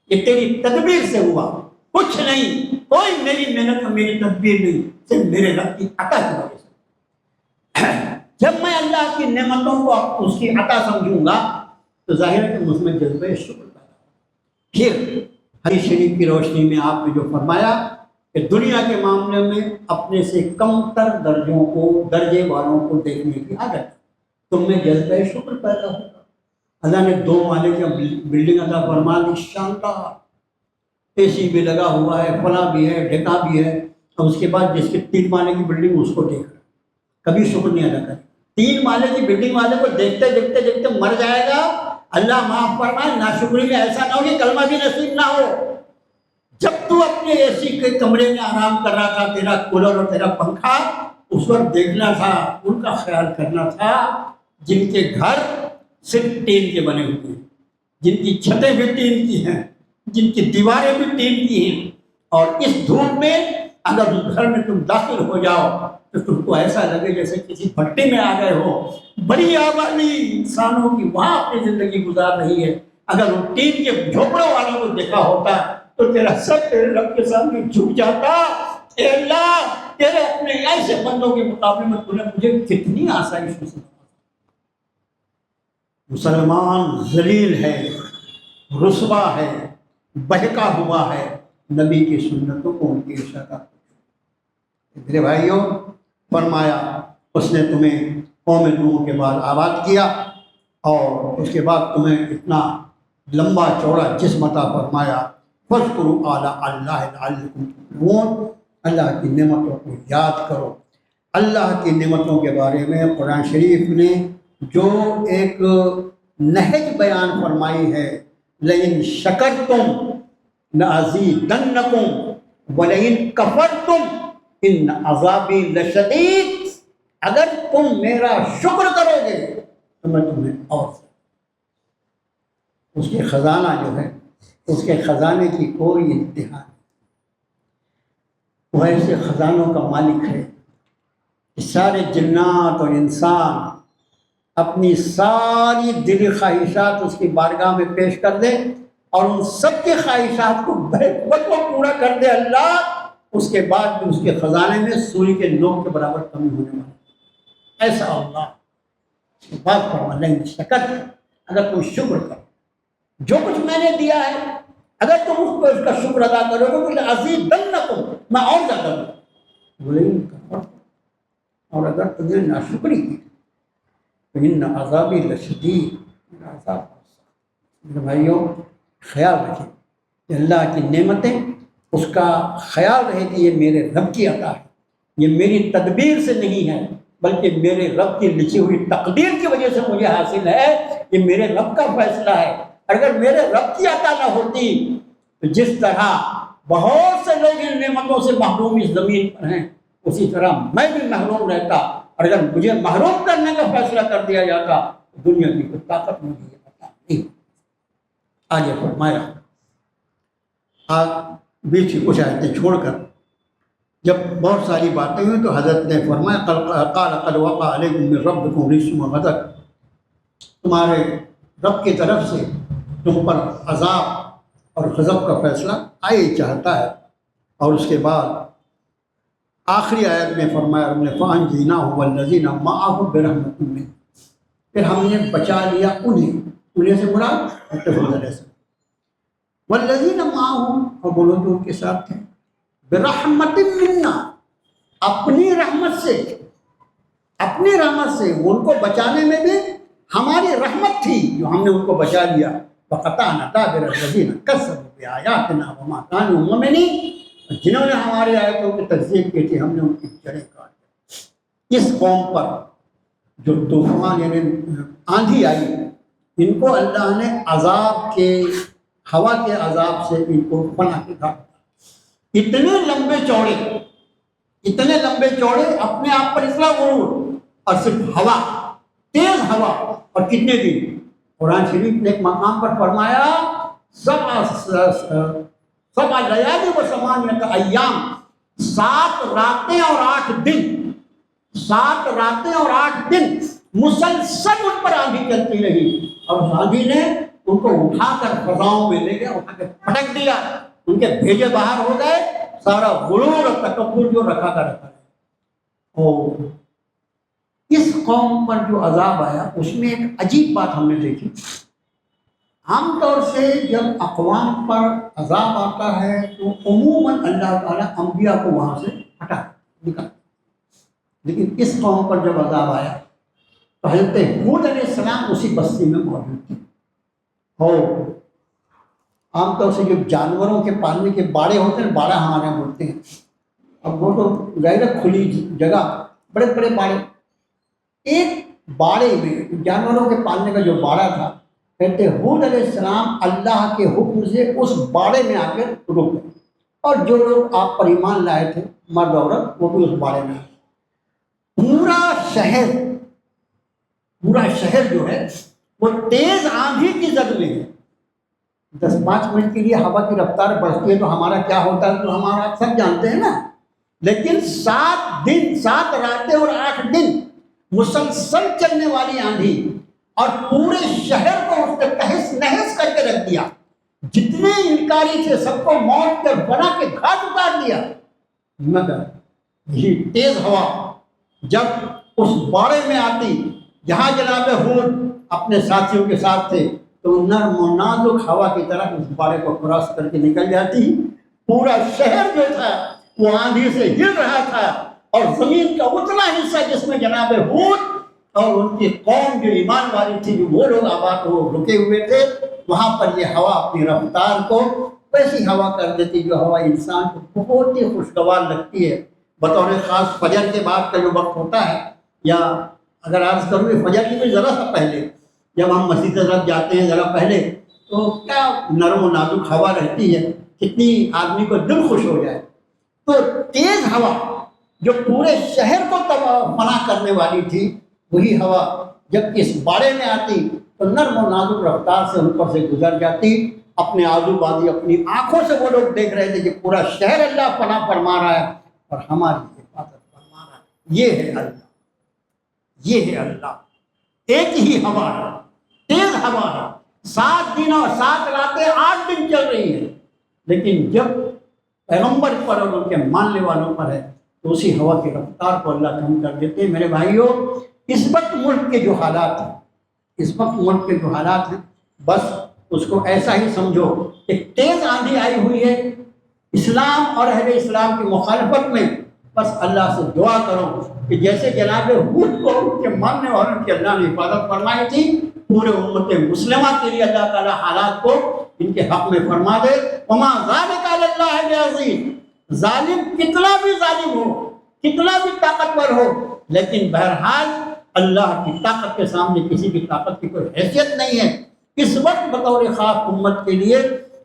یہ تیری تدبیر سے ہوا. کچھ نہیں، کوئی میری محنت اور میری تدبیر نہیں، صرف میرے رب کی عطا کی وجہ سے. جب میں اللہ کی نعمتوں کو اس کی عطا سمجھوں گا تو ظاہر ہے کہ مجھ میں جذبہ شکر پیدا ہوگا. پھر حدیث شریف کی روشنی میں آپ نے جو فرمایا کہ دنیا کے معاملے میں اپنے سے کم تر درجے والوں کو دیکھنے کی عادت، تم میں جذبہ شکر پیدا ہوگا. اللہ نے 2 مالے کی بلڈنگ عطا فرما دی، شاندار، اے سی بھی لگا ہوا ہے، فلاں بھی ہے، ڈھکا بھی ہے. اور اس کے بعد جس کے 3 مالے کی بلڈنگ اس کو دیکھ رہا، کبھی شکر نہیں ادا کرے. 3 مالے کی بلڈنگ والے کو دیکھتے دیکھتے دیکھتے مر جائے گا. اللہ معاف فرمائے، ناشکری میں ایسا نہ ہو کہ کلمہ بھی نصیب نہ ہو. جب تو اپنے اے سی کے کمرے میں آرام کر رہا تھا، تیرا کولر اور تیرا پنکھا، اس وقت دیکھنا تھا، ان کا خیال کرنا تھا جن کے گھر صرف ٹین کے بنے ہوئے ہیں، جن کی چھتیں بھی ٹین کی ہیں، جن کی دیواریں بھی ٹین کی ہیں. اور اس دھوپ میں اگر اس گھر میں تم داخل ہو جاؤ تو تم کو ایسا لگے جیسے کسی بھٹی میں آ گئے ہو. بڑی آبادی انسانوں کی وہاں اپنی زندگی گزار رہی ہے. اگر ان ٹین کے جھوپڑوں والوں کو دیکھا ہوتا تو تیرا سب تیرے رب کے سامنے جھک جاتا. اے اللہ، تیرے اپنے ایسے بندوں کے مقابلے میں تو نے مجھے کتنی آسائش سے. مسلمان ذلیل ہے، رسوا ہے، بہکا ہوا ہے نبی کی سنتوں کو، ان کی ارشادات کو۔ میرے بھائیوں، فرمایا اس نے تمہیں قوم نوح کے بعد آباد کیا اور اس کے بعد تمہیں اتنا لمبا چوڑا جسم عطا فرمایا۔ فاذکروا آلاء اللہ لعلکم تفلحون، اللہ کی نعمتوں کو یاد کرو۔ اللہ کی نعمتوں کے بارے میں قرآن شریف نے جو ایک نہج بیان فرمائی ہے، لئن شکرتم لأزیدنکم ولئن کفرتم ان عذابی لشدید، اگر تم میرا شکر کرو گے تو میں تمہیں اور اس کے خزانہ جو ہے، اس کے خزانے کی کوئی انتہا نہیں۔ وہ ایسے خزانوں کا مالک ہے کہ سارے جنات اور انسان اپنی ساری دلی خواہشات اس کی بارگاہ میں پیش کر دے اور ان سب کی خواہشات کو بہت پورا کر دے اللہ، اس کے بعد بھی اس کے خزانے میں سوئی کے نوک کے برابر کمی ہونے والا۔ ایسا اللہ بات فرما، نہیں شکر، اگر تم شکر کرو جو کچھ میں نے دیا ہے، اگر تم اس کو اس کا شکر ادا کرو گے تو لأزیدنکم، میں اور زیادہ دوں، ولئن کفرتم، اور اگر تم نے ناشکری کی تو ان عذابی لشدید، میرا عذاب میرے بھائیوں خیال رکھیں کہ اللہ کی نعمتیں، اس کا خیال رہے کہ یہ میرے رب کی عطا ہے، یہ میری تدبیر سے نہیں ہے بلکہ میرے رب کی لکھی ہوئی تقدیر کی وجہ سے مجھے حاصل ہے، یہ میرے رب کا فیصلہ ہے۔ اگر میرے رب کی عطا نہ ہوتی تو جس طرح بہت سے لوگ ان نعمتوں سے محروم اس زمین پر ہیں، اسی طرح میں بھی محروم رہتا، اور اگر مجھے محروم کرنے کا فیصلہ کر دیا جاتا تو دنیا کی کوئی طاقت مجھے یہ عطا نہیں۔ آگے فرمایا، بیچ کی کچھ آیتیں چھوڑ کر جب بہت ساری باتیں ہوئی تو حضرت نے فرمایا، قال قد وقع علیکم من ربکم رجس وغضب، تمہارے رب کی طرف سے تم پر عذاب اور غضب کا فیصلہ آئی چاہتا ہے۔ اور اس کے بعد آخری آیت میں فرمایا رب نے، فَأَنْجَيْنَاهُ وَالَّذِينَ مَعَهُ بِرَحْمَةٍ مِّنْهُ، پھر ہم نے بچا لیا انہیں سے مراد حضرت علیہ السلام، وَالَّذِينَ مَعَهُ، اور بولو جو ان کے ساتھ تھے، بِرَحْمَةٍ مِّنَّا، اپنی رحمت سے، اپنی رحمت سے، ان کو بچانے میں بھی ہماری رحمت تھی جو ہم نے ان کو بچا لیا۔ وَقَطَعْنَا دَابِرَ الَّذِينَ كَذَّبُوا بِآيَاتِنَا وَمَا كَانُوا مُؤْمِنِينَ، جنہوں نے ہماری آیتوں کی تکذیب کی تھی ہم نے ان کی جڑیں کاٹ دی۔ اس قوم پر جو طوفان یعنی آندھی آئی، ان کو اللہ نے عذاب کے، ہوا کے عذاب سے ان کو پناہ کے گھاٹ، اتنے لمبے چوڑے، اتنے لمبے چوڑے، اپنے آپ پر اتنا غرور، اور صرف ہوا، تیز ہوا، اور کتنے دن؟ قرآن شریف نے ایک مقام پر فرمایا، سبع لیال و ثمانیۃ ایام، 7 راتیں اور 8 دن، 7 راتیں اور 8 دن مسلسل ان پر آندھی چلتی رہی، اور اس آندھی نے ان کو اٹھا کر فضاؤں میں لے گیا، اٹھا کر پٹک دیا، ان کے بھیجے باہر ہو گئے، سارا غرور اور تکبر جو رکھا کا رکھا ہے۔ اور اس قوم پر جو عذاب آیا اس میں ایک عجیب بات ہم نے دیکھی، عام طور سے جب اقوام پر عذاب آتا ہے تو عموماً اللہ تعالیٰ انبیاء کو وہاں سے ہٹا نکال، لیکن اس قوم پر جب عذاب آیا تو حضرت ہود علیہ السلام اسی بستی میں موجود تھے۔ اور عام طور سے جو جانوروں کے پالنے کے باڑے ہوتے ہیں، باڑہ ہمارے یہاں بولتے ہیں، اب وہ تو غیر کھلی جگہ، بڑے بڑے باڑے، ایک باڑے میں جانوروں کے پالنے کا جو باڑہ تھا، کہتے ہود علیہ السلام اللہ کے حکم سے اس باڑے میں آ کے رک گئے، اور جو لوگ آپ پر ایمان لائے تھے مرد عورت وہ بھی اس باڑے میں آئے۔ پورا شہر جو ہے وہ تیز آندھی کی زد میں ہے۔ 10-5 منٹ کے لیے ہوا کی رفتار بڑھتی ہے تو ہمارا کیا ہوتا ہے تو ہمارا سب جانتے ہیں نا، لیکن 7 دن، 7 راتیں اور 8 دن مسلسل چلنے والی آندھی، اور پورے شہر کو اس نے تہس نہس کر کے رکھ دیا، جتنے انکاری تھے سب کو موت کے بنا کے گھاٹ اتار دیا، مگر یہ تیز ہوا جب اس باڑے میں آتی جہاں جناب ہود اپنے ساتھیوں کے ساتھ تھے تو نرم و نازک ہوا کی طرح اس باڑے کو کراس کر کے نکل جاتی. پورا شہر جو تھا وہ آندھی سے ہل رہا تھا اور زمین کا اتنا حصہ جس میں جناب ہود اور ان کی قوم جو ایمان والی تھی، جو وہ لوگ آباد وہ رکے ہوئے تھے، وہاں پر یہ ہوا اپنی رفتار کو ویسی ہوا کر دیتی جو ہوا انسان کو بہت ہی خوشگوار لگتی ہے. بطور خاص فجر کے بعد کا جو وقت ہوتا ہے، یا اگر عرض کروں کہ فجر کی بھی ذرا سا پہلے جب ہم مسجد طرف جاتے ہیں ذرا پہلے، تو کیا نرم و نازک ہوا رہتی ہے، کتنی آدمی کو دل خوش ہو جائے. تو تیز ہوا جو پورے شہر کو فنا کرنے والی تھی، وہی ہوا جب اس باڑے میں آتی تو نرم و نازک رفتار سے ان پر سے گزر جاتی. اپنے آزو بازی اپنی آنکھوں سے وہ لوگ دیکھ رہے تھے کہ پورا شہر اللہ پناہ فرما رہا ہے اور ہماری حفاظت فرما رہا ہے. یہ ہے اللہ، یہ ہے اللہ. ایک ہی ہوا ہے، تیز ہوا ہے، 7 دن اور 7 راتیں 8 دن چل رہی ہیں، لیکن جب پیغمبر پر اور ان کے ماننے والوں پر ہے تو اسی ہوا کی رفتار کو اللہ کم کر دیتے ہیں. میرے بھائیوں، اس وقت ملک کے جو حالات ہیں، اس وقت ملک کے جو حالات ہیں، بس اس کو ایسا ہی سمجھو کہ تیز آندھی آئی ہوئی ہے اسلام اور اہل اسلام کی مخالفت میں. بس اللہ سے دعا کرو کہ جیسے جناب ہود کو ان کے ماننے والوں کی اللہ نے حفاظت فرمائی تھی، پورے امت مسلمہ کے لیے اللہ تعالیٰ حالات کو ان کے حق میں فرما دے. وما ذالک علی اللہ بعزیز، ظالم کتنا بھی ظالم ہو، کتنا بھی طاقتور ہو، لیکن بہرحال اللہ کی طاقت کے سامنے کسی کی طاقت کی کوئی حیثیت نہیں ہے. اس وقت بطور خاص امت کے لیے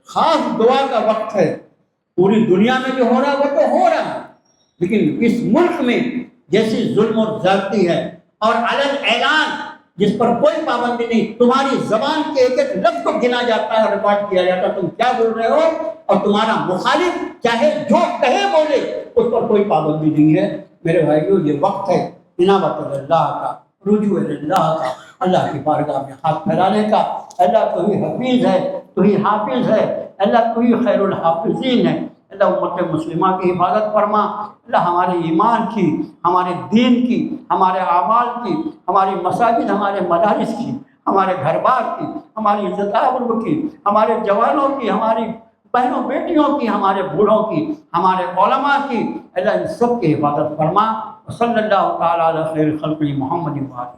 خاص دعا کا وقت ہے. پوری دنیا میں جو ہو رہا ہے وہ تو ہو رہا ہے، لیکن اس ملک میں جیسی ظلم و زیادتی ہے اور علن اعلان جس پر کوئی پابندی نہیں، تمہاری زبان کے ایک ایک لفظ کو گنا جاتا ہے، ریکارڈ کیا جاتا ہے، تم کیا بول رہے ہو، اور تمہارا مخالف چاہے جو کہے بولے اس پر کوئی پابندی نہیں ہے. میرے بھائیوں، یہ وقت ہے انابت اللہ کا، رجوع اللہ کا، اللہ کی بارگاہ میں ہاتھ پھیلانے کا. اللہ تو ہی حفیظ ہے، تو ہی حافظ ہے، اللہ تو ہی خیر الحافظین ہے. اللہ امت مسلمہ کی حفاظت فرما. اللہ ہمارے ایمان کی، ہمارے دین کی، ہمارے اعمال کی، ہماری مساجد، ہمارے مدارس کی، ہمارے گھر بار کی، ہماری عزت آبرو کی، ہمارے جوانوں کی، ہماری بہنوں بیٹیوں کی، ہمارے بوڑھوں کی، ہمارے علماء کی، اللہ ان سب کی حفاظت فرما. صلی اللہ تعالیٰ علی خیر خلق محمد و آلہ.